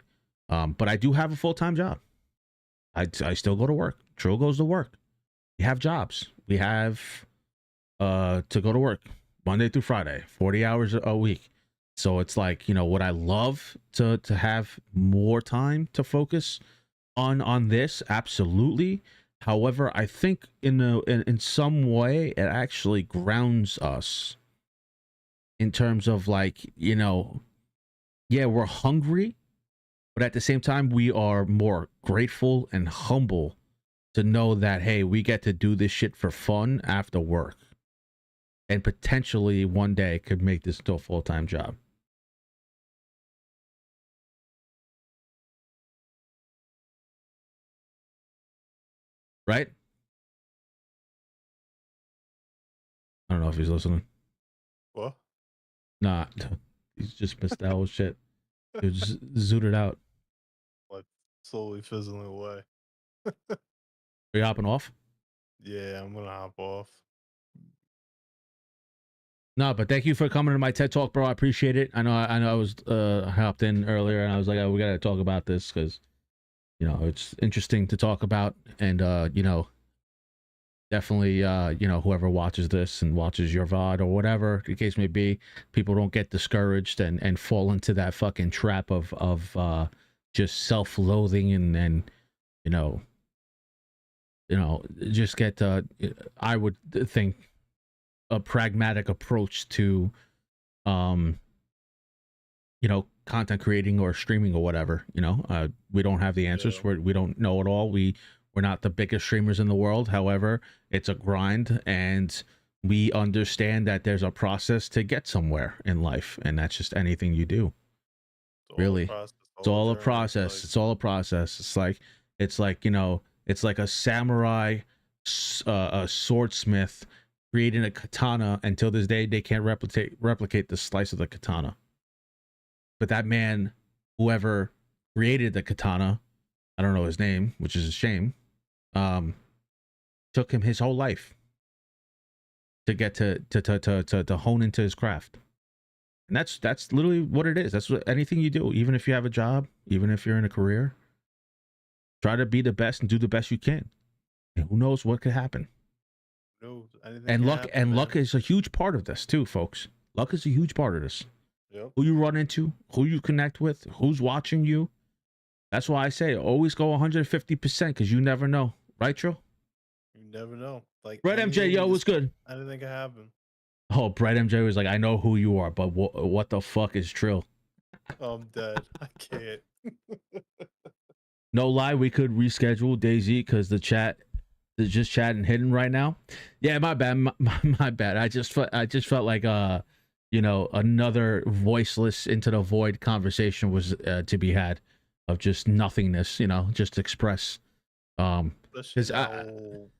But I do have a full-time job. I still go to work. Trill goes to work. We have jobs. We have to go to work Monday through Friday, 40 hours a week. So it's like, you know, would I love to have more time to focus on this? Absolutely. However, I think in some way it actually grounds us in terms of, like, you know, yeah, we're hungry, but at the same time we are more grateful and humble to know that, hey, we get to do this shit for fun after work, and potentially one day could make this into a full-time job. Right? I don't know if he's listening. What? Nah, he's just missed that whole shit. He just zooted out. Like, slowly fizzling away. Are you hopping off? Yeah, I'm gonna hop off. No, but thank you for coming to my TED Talk, bro. I appreciate it. I know I was hopped in earlier, and I was like, oh, we gotta talk about this because, you know, it's interesting to talk about, and you know, definitely, you know, whoever watches this and watches your VOD or whatever the case may be, people don't get discouraged and fall into that fucking trap of just self-loathing and you know, just get I would think a pragmatic approach to you know, content creating or streaming or whatever. You know, we don't have the answers. Yeah. We don't know it all. We're not the biggest streamers in the world. However, it's a grind, and we understand that there's a process to get somewhere in life, and that's just anything you do. Really, it's all a process. It's all a process. It's like, you know, it's like a samurai, a swordsmith creating a katana. Until this day, they can't replicate the slice of the katana. But that man, whoever created the katana, I don't know his name, which is a shame, took him his whole life to get to hone into his craft. And that's literally what it is. That's what anything you do, even if you have a job, even if you're in a career, try to be the best and do the best you can. And who knows what could happen. And luck is a huge part of this too, folks. Luck is a huge part of this. Yep. Who you run into, who you connect with, who's watching you. That's why I say always go 150% because you never know. Right, Trill? You never know. Like, Brett MJ, yo, what's good? Anything can happen. Oh, Brett MJ was like, I know who you are, but what the fuck is Trill? I'm dead. I can't. No lie, we could reschedule DayZ because the chat is just chatting hidden right now. Yeah, my bad, my bad. I just felt like you know, another voiceless into the void conversation was to be had, of just nothingness, you know, just express. Especially the whole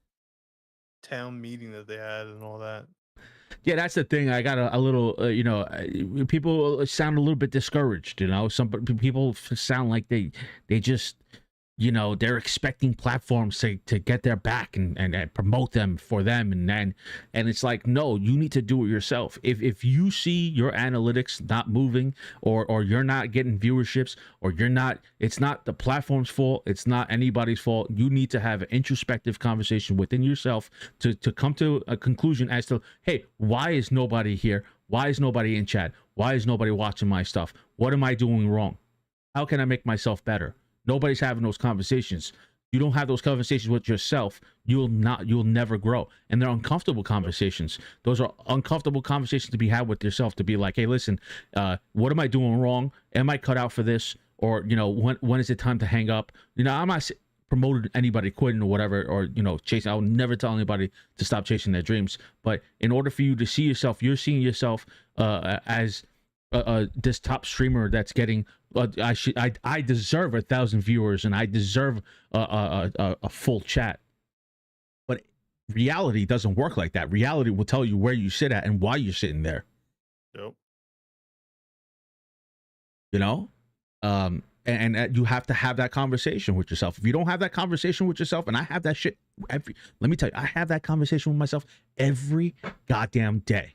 town meeting that they had and all that. Yeah, that's the thing. I got a little, you know, people sound a little bit discouraged. You know, some people sound like they just, you know, they're expecting platforms to get their back and promote them for them, and it's like, no, you need to do it yourself. If you see your analytics not moving, or you're not getting viewerships, or it's not the platform's fault, it's not anybody's fault. You need to have an introspective conversation within yourself to come to a conclusion as to, hey, why is nobody here? Why is nobody in chat? Why is nobody watching my stuff? What am I doing wrong? How can I make myself better? Nobody's having those conversations. You don't have those conversations with yourself, you'll never grow. And they're uncomfortable conversations. Those are uncomfortable conversations to be had with yourself, to be like, hey, listen, what am I doing wrong? Am I cut out for this? Or, you know, when is it time to hang up? You know, I'm not promoting anybody quitting or whatever, or, you know, chasing. I will never tell anybody to stop chasing their dreams. But in order for you to see yourself, you're seeing yourself as this top streamer that's getting I deserve 1,000 viewers, and I deserve a full chat. But reality doesn't work like that. Reality will tell you where you sit at and why you're sitting there. Yep. You know, and you have to have that conversation with yourself. If you don't have that conversation with yourself, and I have that shit let me tell you, I have that conversation with myself every goddamn day,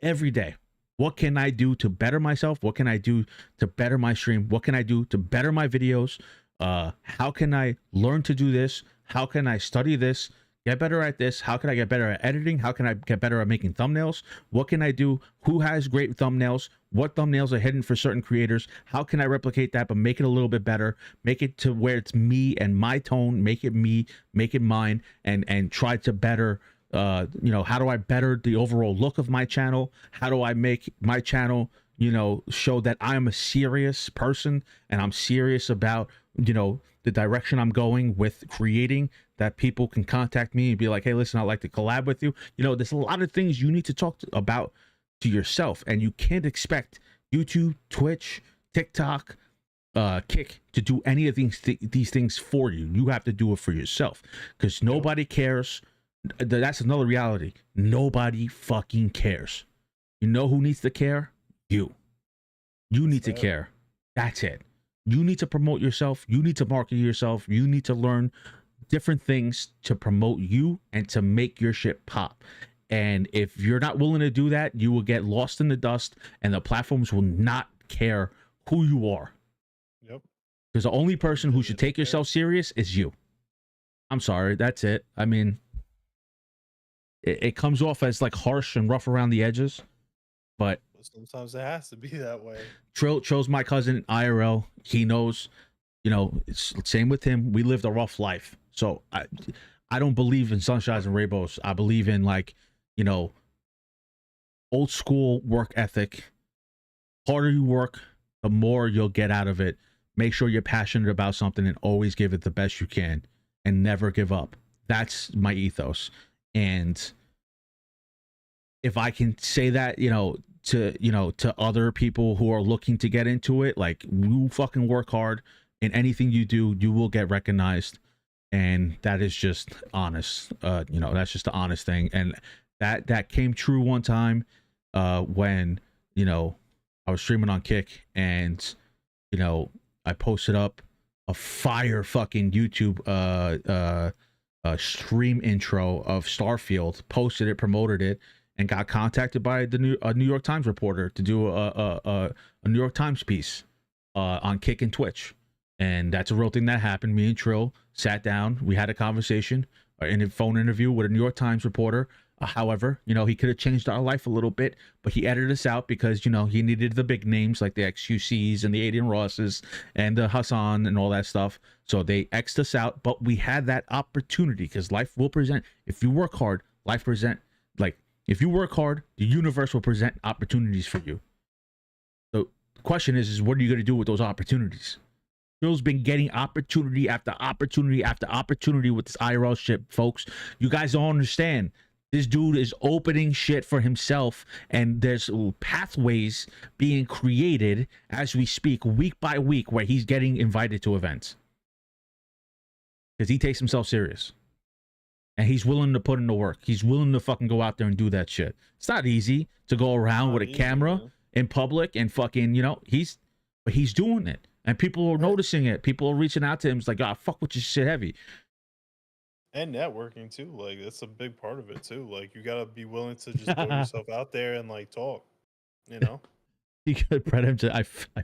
every day. What can I do to better myself? What can I do to better my stream? What can I do to better my videos? How can I learn to do this? How can I study this? Get better at this? How can I get better at editing? How can I get better at making thumbnails? What can I do? Who has great thumbnails? What thumbnails are hidden for certain creators? How can I replicate that but make it a little bit better? Make it to where it's me and my tone. Make it me, make it mine, and try to better. You know, how do I better the overall look of my channel? How do I make my channel, you know, show that I'm a serious person and I'm serious about, you know, the direction I'm going with creating, that people can contact me and be like, hey, listen, I'd like to collab with you. You know, there's a lot of things you need to talk about to yourself, and you can't expect YouTube, Twitch, TikTok, Kick to do any of these things for you. You have to do it for yourself, because nobody cares. That's another reality. Nobody fucking cares. You know who needs to care? You need to care. That's it. You need to promote yourself. You need to market yourself. You need to learn different things to promote you and to make your shit pop. And if you're not willing to do that, you will get lost in the dust, and the platforms will not care who you are. Yep. Because the only person who should take yourself serious is you. I'm sorry. That's it. I mean, it comes off as like harsh and rough around the edges, but sometimes it has to be that way. Trill's my cousin IRL. He knows, you know, it's same with him. We lived a rough life. So I don't believe in sunshines and rainbows. I believe in, like, you know, old school work ethic. Harder you work, the more you'll get out of it. Make sure you're passionate about something and always give it the best you can and never give up. That's my ethos. And if I can say that, to other people who are looking to get into it, like, you fucking work hard in anything you do, you will get recognized. And that is just honest. That's just the honest thing. And that came true one time when, I was streaming on Kick, and, I posted up a fire fucking YouTube stream intro of Starfield, posted it, promoted it, and got contacted by a New York Times reporter to do a New York Times piece on Kick and Twitch. And that's a real thing that happened. Me and Trill sat down, we had a conversation in a phone interview with a New York Times reporter. However, he could have changed our life a little bit, but he edited us out because, he needed the big names like the XQCs and the Aiden Rosses and the Hassan and all that stuff. So they X'd us out, but we had that opportunity because life will present. If you work hard, if you work hard, the universe will present opportunities for you. So the question is what are you going to do with those opportunities? Bill's been getting opportunity after opportunity after opportunity with this IRL shit, folks. You guys don't understand. This dude is opening shit for himself, and there's pathways being created as we speak, week by week, where he's getting invited to events. Because he takes himself serious. And he's willing to put in the work. He's willing to fucking go out there and do that shit. It's not easy to go around with a camera in public and fucking, but he's doing it. And people are noticing it. People are reaching out to him. It's like, fuck with your shit heavy. And networking too, like that's a big part of it too. Like you gotta be willing to just put yourself out there and like talk, You could Brett him to. I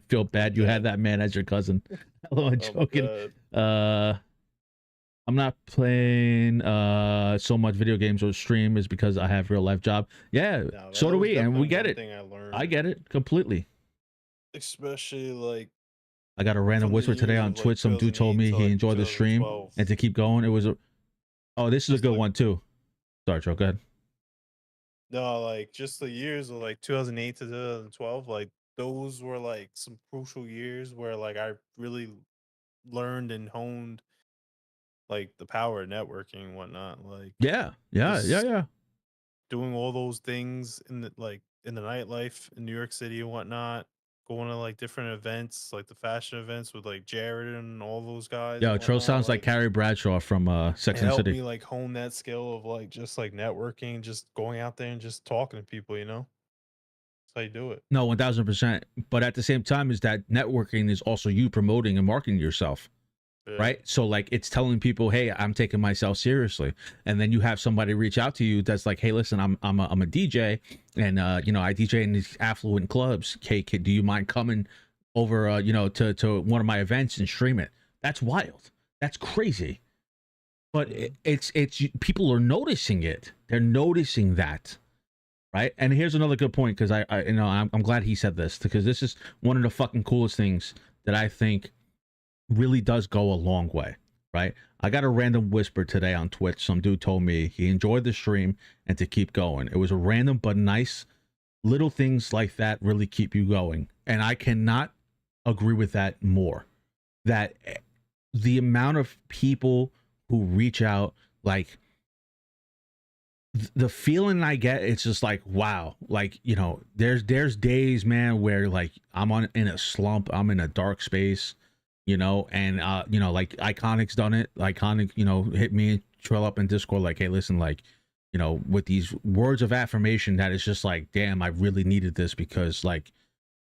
feel bad you had that man as your cousin. Hello, I'm joking. I'm not playing so much video games or stream is because I have real life job. Yeah, no, so do we, and we get it. I get it completely. Especially like I got a random From the whisper today years on of, like, Twitch. Some dude told 2008 me to, he like, enjoyed the stream 2012. and to keep going. It was a. Oh, this is a Just good like- one too. Sorry, Joe. Go ahead. No, like just the years of like 2008 to 2012, like those were like some crucial years where like I really learned and honed like the power of networking and whatnot. Like Yeah. Just- doing all those things in the nightlife in New York City and whatnot, going to like different events, like the fashion events with like Jared and all those guys. Yo, and Tro whatnot, sounds like Carrie Bradshaw from Sex it and helped City. me like hone that skill of like just like networking, just going out there and just talking to people, you know? That's how you do it. No, 1000%. But at the same time, is that networking is also you promoting and marketing yourself. Yeah. Right, so like it's telling people, hey, I'm taking myself seriously, and then you have somebody reach out to you that's like, hey, listen, I'm a DJ, and you know, I DJ in these affluent clubs. Hey, kid, do you mind coming over you know, to one of my events and stream it? That's wild. That's crazy. But it's people are noticing it. They're noticing that, right? And here's another good point, because I you know, I'm glad he said this, because this is one of the fucking coolest things that I think really does go a long way, right? I got a random whisper today on Twitch. Some dude told me he enjoyed the stream and to keep going. It was a random but nice. Little things like that really keep you going, and I cannot agree with that more. That the amount of people who reach out, like the feeling I get, it's just like, wow. Like, you know, there's days, man, where like I'm in a slump, I'm in a dark space, you know, and you know, like Iconic's done it. Iconic, you know, hit me, trail up in Discord, like, hey, listen, like, you know, with these words of affirmation, that is just like, damn, I really needed this, because like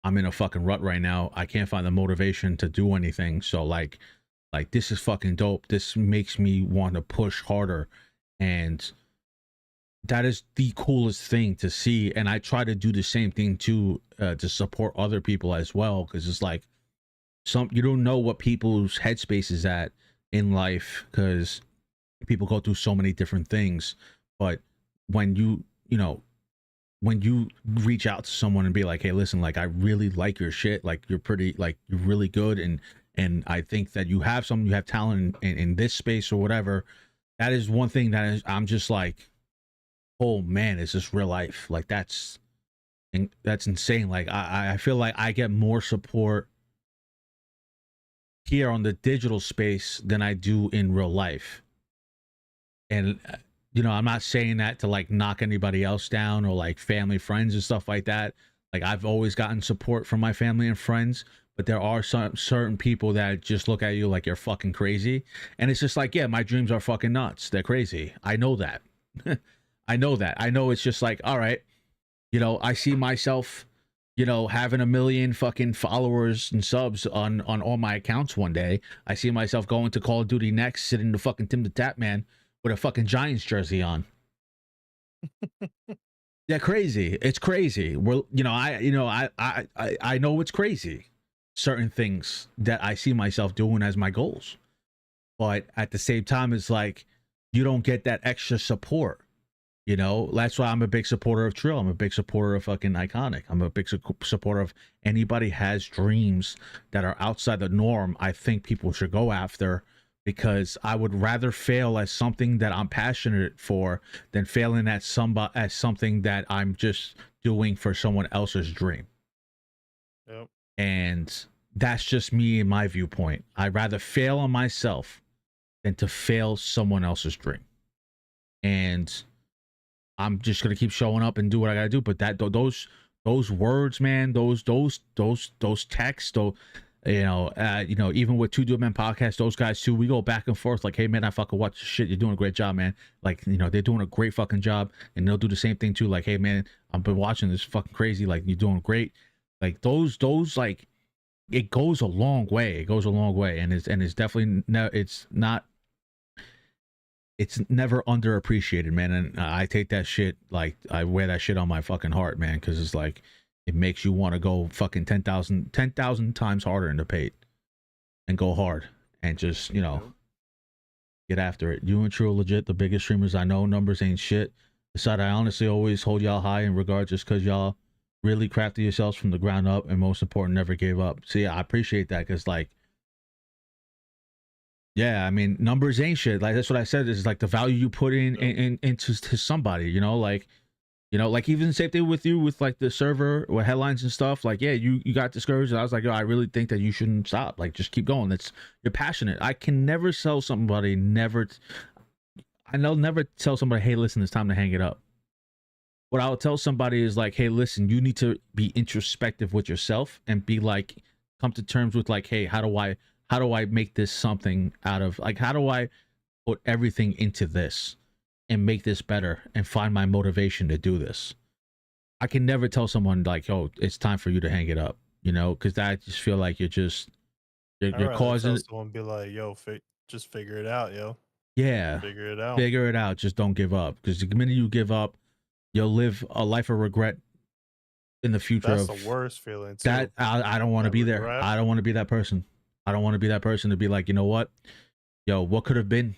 I'm in a fucking rut right now. I can't find the motivation to do anything. So like this is fucking dope. This makes me want to push harder, and that is the coolest thing to see. And I try to do the same thing too, to support other people as well, because it's like, you don't know what people's headspace is at in life, because people go through so many different things. But when you know, when you reach out to someone and be like, hey, listen, like I really like your shit, like you're pretty, like you're really good, and I think that you have talent in this space or whatever, that is one thing that is, I'm just like, oh man, is this real life? Like that's insane. Like I feel like I get more support here on the digital space than I do in real life. And you know, I'm not saying that to like knock anybody else down, or like family, friends and stuff like that. Like I've always gotten support from my family and friends, but there are some certain people that just look at you like you're fucking crazy. And it's just like, yeah, my dreams are fucking nuts. They're crazy. I know that. I know that. I know it's just like, all right, you know, I see myself, you know, having 1 million fucking followers and subs on all my accounts one day. I see myself going to Call of Duty next, sitting in the fucking Tim the Tap Man with a fucking Giants jersey on. Yeah, crazy. It's crazy. Well, you know, I know it's crazy. Certain things that I see myself doing as my goals. But at the same time, it's like, you don't get that extra support. You know, that's why I'm a big supporter of Trill. I'm a big supporter of fucking Iconic. I'm a big supporter of anybody has dreams that are outside the norm. I think people should go after, because I would rather fail at something that I'm passionate for than failing at something that I'm just doing for someone else's dream. Yep. And that's just me and my viewpoint. I'd rather fail on myself than to fail someone else's dream. And I'm just gonna keep showing up and do what I gotta do. But that those words, man, those texts, though, you know, even with Two Dude Men podcast, those guys too, we go back and forth like, hey man, I fucking watch the shit. You're doing a great job, man. Like, you know, they're doing a great fucking job, and they'll do the same thing too. Like, hey man, I've been watching this, fucking crazy. Like, you're doing great. Like those like, it goes a long way. It goes a long way, and it's definitely it's never underappreciated, man. And I take that shit, like I wear that shit on my fucking heart, man, because it's like, it makes you want to go fucking 10,000 times harder in the paint and go hard and just, you know, get after it. You and True are legit the biggest streamers I know. Numbers ain't shit. Besides, I honestly always hold y'all high in regard, just because y'all really crafted yourselves from the ground up, and most important, never gave up. See, I appreciate that, because like, yeah, I mean, numbers ain't shit. Like, that's what I said. Is like the value you put into to somebody, you know, like even the same thing with you with like the server or headlines and stuff. Like, yeah, you got discouraged, and I was like, yo, I really think that you shouldn't stop. Like, just keep going. You're passionate. I can never tell somebody, never tell somebody, hey, listen, it's time to hang it up. What I would tell somebody is like, hey, listen, you need to be introspective with yourself and be like, come to terms with like, hey, how do I make this something out of, like, how do I put everything into this and make this better and find my motivation to do this? I can never tell someone like, oh, it's time for you to hang it up, you know, because I just feel like you're causing someone be like, yo, just figure it out, yo. Yeah, figure it out. Figure it out. Just don't give up, because the minute you give up, you'll live a life of regret in the future. That's the worst feeling too. That I don't want to be there. I don't want to be that person. I don't want to be that person to be like, you know what, yo, what could have been,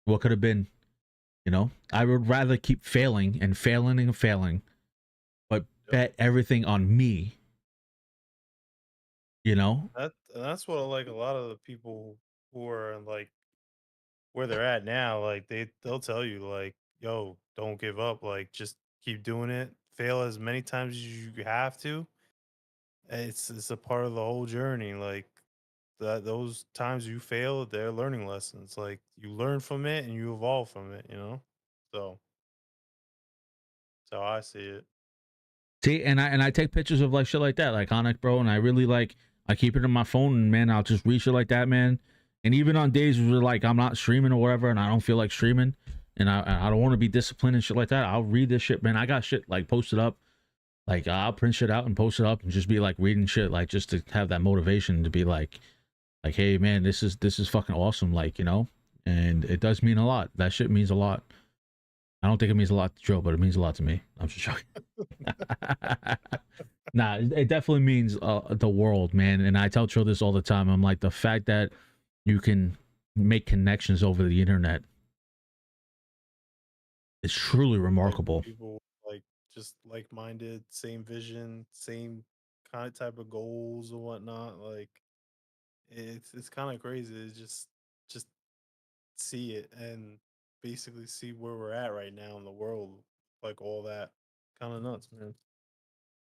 you know. I would rather keep failing and failing, but bet everything on me, you know. That's what, like, a lot of the people who are like where they're at now, like they'll tell you like, yo, don't give up, like just keep doing it, fail as many times as you have to. It's a part of the whole journey. Like that, those times you fail, they're learning lessons. Like you learn from it and you evolve from it, you know. So that's how I see it. See, and I take pictures of like shit like that, like Onyx, bro, and I really like, I keep it in my phone, and man, I'll just read shit like that, man. And even on days where like I'm not streaming or whatever, and I don't feel like streaming, and I don't want to be disciplined and shit like that, I'll read this shit, man. I got shit like posted up, like I'll print shit out and post it up and just be like reading shit, like just to have that motivation to be like, hey man, this is fucking awesome, like, you know. And it does mean a lot. That shit means a lot. I don't think it means a lot to Joe, but it means a lot to me. I'm just joking. Nah, it definitely means the world, man. And I tell Trill this all the time. I'm like, the fact that you can make connections over the internet is truly remarkable. Like, people like just like-minded, same vision, same kind of type of goals and whatnot. Like it's kind of crazy to just see it and basically see where we're at right now in the world. Like all that, kind of nuts, man.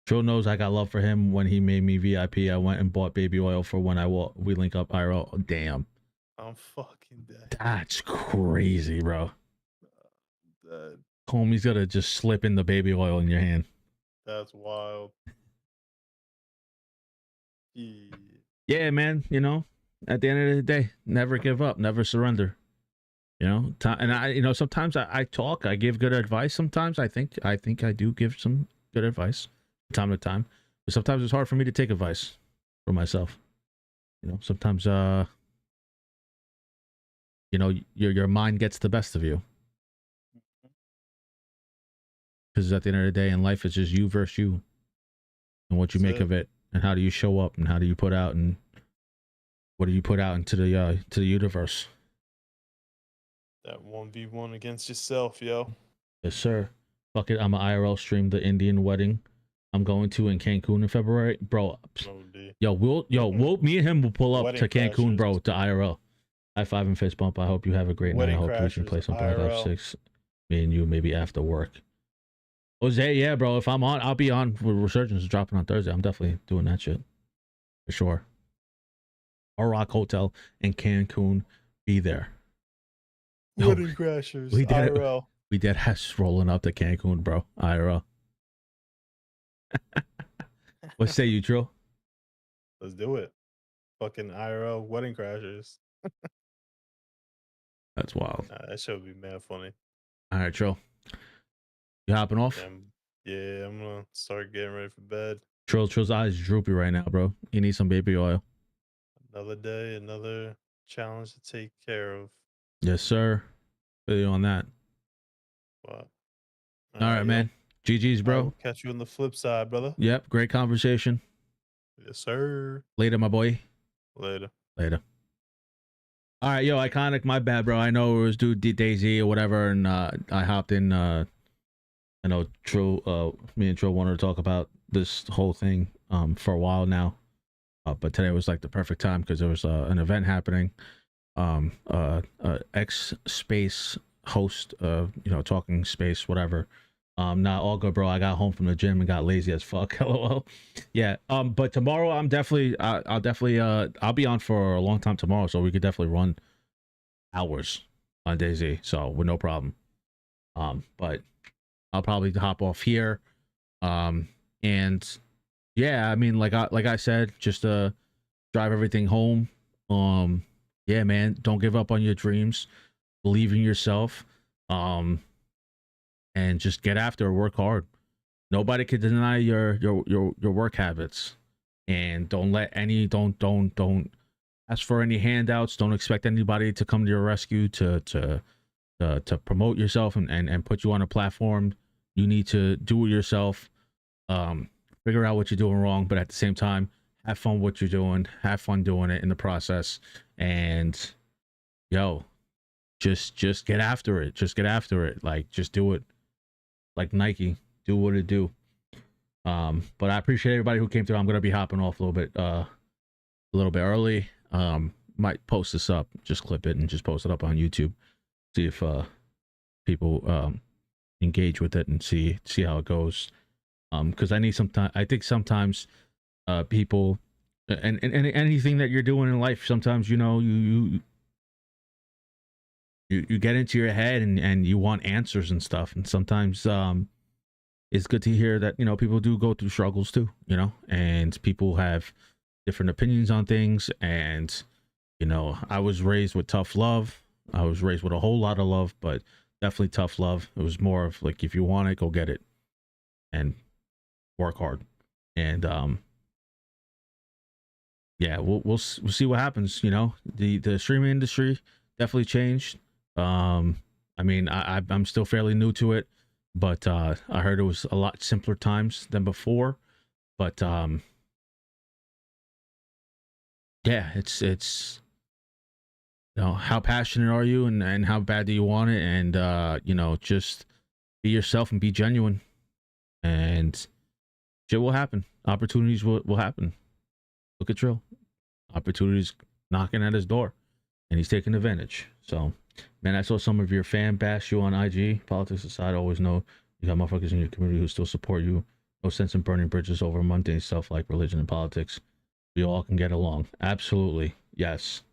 Joe knows I got love for him. When he made me VIP, I went and bought baby oil for when we link up IRL. Oh, damn. I'm fucking dead. That's crazy, bro. Dead. Homie's gonna just slip in the baby oil in your hand. That's wild. Yeah, man. You know, at the end of the day, never give up, never surrender. You know, and I, you know, sometimes I talk, I give good advice. Sometimes I think I do give some good advice from time to time, but sometimes it's hard for me to take advice for myself. You know, sometimes you know, your mind gets the best of you, because at the end of the day in life, it's just you versus you, and what you make of it, and how do you show up, and how do you put out, and what do you put out into the universe. That 1v1 against yourself, yo. Yes, sir. Fuck it, I'm an IRL stream the Indian wedding I'm going to in Cancun in February, bro. Me and him will pull up to Cancun, bro, to IRL. High five and fist bump. I hope you have a great night. I hope we can play some Black Ops 6. Me and you, maybe after work. Jose, yeah, bro. If I'm on, I'll be on with Resurgence dropping on Thursday. I'm definitely doing that shit for sure. Our Rock Hotel in Cancun, be there. Wedding crashers. IRL. We did has rolling up to Cancun, bro. IRL. What say you, Trill? Let's do it. Fucking IRL wedding crashers. That's wild. Nah, that should be mad funny. All right, Trill. You hopping off? Yeah, I'm gonna start getting ready for bed. Trill's eyes droopy right now, bro. You need some baby oil. Another day, another challenge to take care of. Yes, sir. Feel you on that. Wow. All right, man. GG's, bro. I'll catch you on the flip side, brother. Yep. Great conversation. Yes, sir. Later, my boy. Later. All right, yo, Iconic. My bad, bro. I know it was due DayZ or whatever, and I hopped in. I know Trill, me and Trill wanted to talk about this whole thing for a while now, but today was like the perfect time because there was an event happening. X space host, talking space, whatever. Not all good, bro. I got home from the gym and got lazy as fuck. LOL. Yeah. But tomorrow I'll be on for a long time tomorrow, so we could definitely run hours on DayZ, so with no problem. But I'll probably hop off here. And yeah, I mean, like I said, just drive everything home. Yeah, man, don't give up on your dreams. Believe in yourself. And just get after it, work hard. Nobody can deny your work habits. And don't ask for any handouts. Don't expect anybody to come to your rescue to promote yourself and put you on a platform. You need to do it yourself. Figure out what you're doing wrong, but at the same time, have fun with what you're doing. Have fun doing it in the process. And yo, just get after it. Just get after it. Like, just do it. Like Nike, do what it do. But I appreciate everybody who came through. I'm gonna be hopping off a little bit early. Might post this up, just clip it and just post it up on YouTube. See if people engage with it and see how it goes. Because I need some time. I think sometimes people and anything that you're doing in life, sometimes you get into your head and you want answers and stuff, and sometimes it's good to hear that people do go through struggles too, and people have different opinions on things. And I was raised with tough love. I was raised with a whole lot of love, but definitely tough love. It was more of like, if you want it, go get it and work hard. And yeah, we'll see what happens. The streaming industry definitely changed. I mean, I'm still fairly new to it, but I heard it was a lot simpler times than before. But yeah, it's how passionate are you, and how bad do you want it, and just be yourself and be genuine, and shit will happen. Opportunities will happen. Look at Trill. Opportunities knocking at his door, and he's taking advantage. So, man, I saw some of your fan bash you on IG. Politics aside, always know you got motherfuckers in your community who still support you. No sense in burning bridges over mundane stuff like religion and politics. We all can get along. Absolutely. Yes.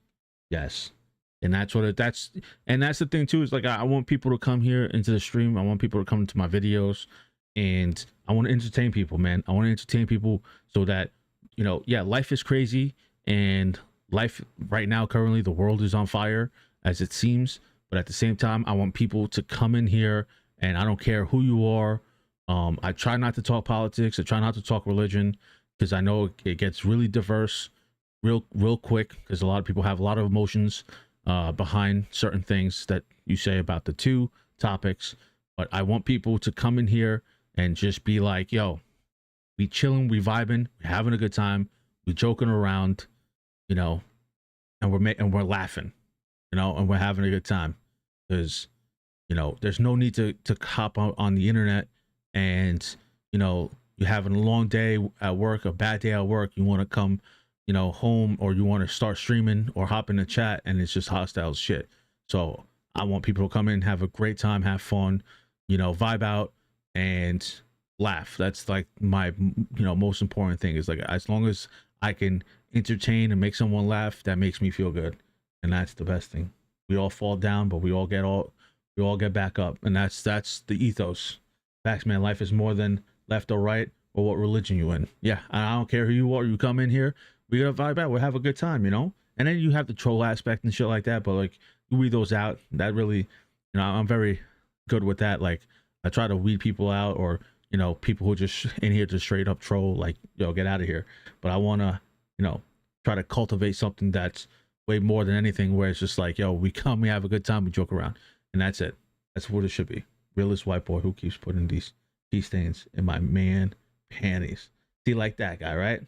And that's the thing too, is like, I want people to come here into the stream. I want people to come into my videos, and I want to entertain people, man. I want to entertain people so that, yeah, life is crazy, and life right now, currently, the world is on fire, as it seems. But at the same time, I want people to come in here, and I don't care who you are. I try not to talk politics. I try not to talk religion, because I know it gets really diverse real quick, because a lot of people have a lot of emotions behind certain things that you say about the two topics. But I want people to come in here and just be like, yo, we chilling, we vibing, we having a good time, we joking around, and we're laughing, and we're having a good time. Because there's no need to hop on the internet, and you're having a long day at work, a bad day at work, you want to come home, or you want to start streaming or hop in the chat, and it's just hostile shit. So I want people to come in, have a great time, have fun, vibe out and laugh. That's like my most important thing, is like, as long as I can entertain and make someone laugh, that makes me feel good. And that's the best thing. We all fall down, but we all get back up, and that's the ethos. Facts, man. Life is more than left or right or what religion you in. Yeah, I don't care who you are. You come in here, we gotta vibe out. We'll have a good time, And then you have the troll aspect and shit like that, but like, you weed those out. That really, I'm very good with that. Like, I try to weed people out, or people who just in here to straight up troll, like, yo, get out of here. But I wanna, try to cultivate something that's way more than anything, where it's just like, yo, we come, we have a good time, we joke around, and that's it. That's what it should be. Realist white boy who keeps putting these tea stains in my man panties. See, like that guy, right?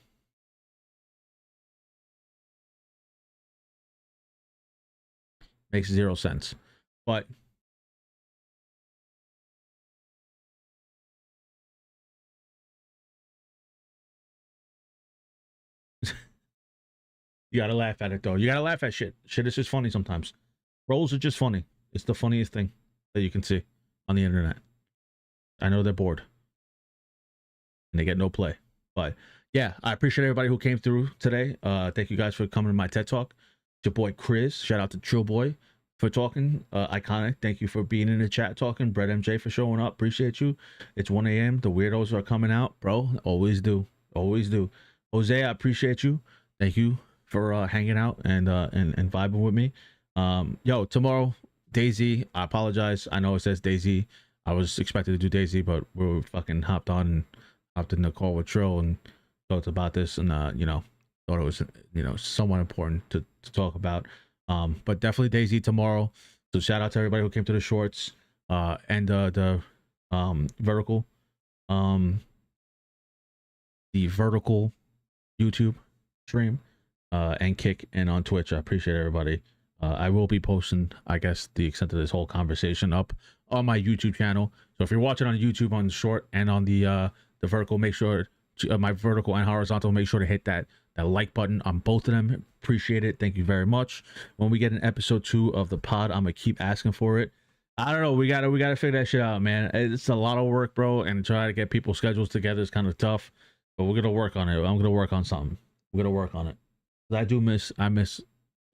Makes 0 sense. But You gotta laugh at it though. You gotta laugh at shit. Shit is just funny sometimes. Trolls are just funny. It's the funniest thing that you can see on the internet. I know they're bored and they get no play, but yeah, I appreciate everybody who came through today. Thank you guys for coming to my TED Talk. It's your boy KRYZ. Shout out to Trill Boy for talking. Iconic. Thank you for being in the chat talking. Brett MJ for showing up. Appreciate you. It's 1 a.m. The weirdos are coming out, bro. Always do. Always do. Jose, I appreciate you. Thank you for hanging out and vibing with me. Yo, tomorrow, DayZ. I apologize. I know it says DayZ. I was expected to do DayZ, but we fucking hopped in the call with Trill and talked about this, and you know, thought it was, you know, somewhat important to talk about. But definitely DayZ tomorrow. So shout out to everybody who came to the shorts and the vertical YouTube stream and Kick and on Twitch. I appreciate everybody. I will be posting, I guess, the extent of this whole conversation up on my YouTube channel. So if you're watching on YouTube on the short and on the vertical, make sure my vertical and horizontal, make sure to hit that like button on both of them. Appreciate it. Thank you very much. When we get an episode 2 of the pod, I'm gonna keep asking for it. I don't know. We gotta figure that shit out, man. It's a lot of work, bro, and try to get people's schedules together is kind of tough. But we're gonna work on it. I'm gonna work on something. We're gonna work on it. I miss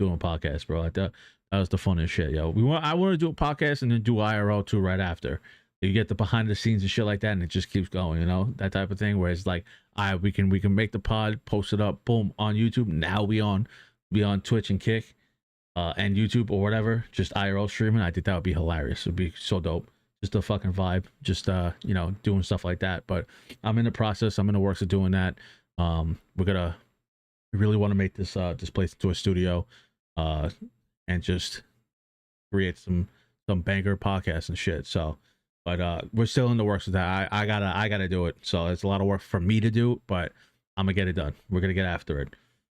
doing podcasts, bro. That was the funnest shit, yo. I want to do a podcast and then do IRL too right after. You get the behind the scenes and shit like that, and it just keeps going, you know, that type of thing. Where it's like, we can make the pod, post it up, boom, on YouTube. Now we on Twitch and Kick, and YouTube or whatever, just IRL streaming. I think that would be hilarious. It'd be so dope. Just a fucking vibe. Just you know, doing stuff like that. But I'm in the process. I'm in the works of doing that. We really want to make this place into a studio, and just create some banger podcasts and shit. So. But we're still in the works with that. I gotta do it. So it's a lot of work for me to do, but I'm gonna get it done. We're gonna get after it.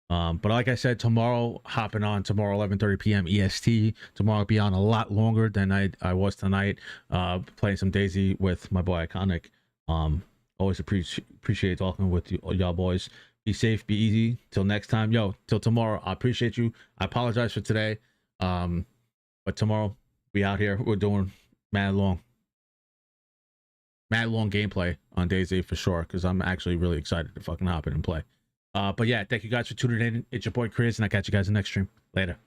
But like I said, tomorrow, hopping on tomorrow, 11:30 p.m. EST. Tomorrow I'll be on a lot longer than I was tonight. Playing some DayZ with my boy Iconic. Always appreciate talking with y'all boys. Be safe, be easy. Till next time, yo. Till tomorrow. I appreciate you. I apologize for today. But tomorrow we out here. We're doing mad long gameplay on DayZ for sure, because I'm actually really excited to fucking hop in and play. But yeah, thank you guys for tuning in. It's your boy KRYZ, and I'll catch you guys in the next stream. Later.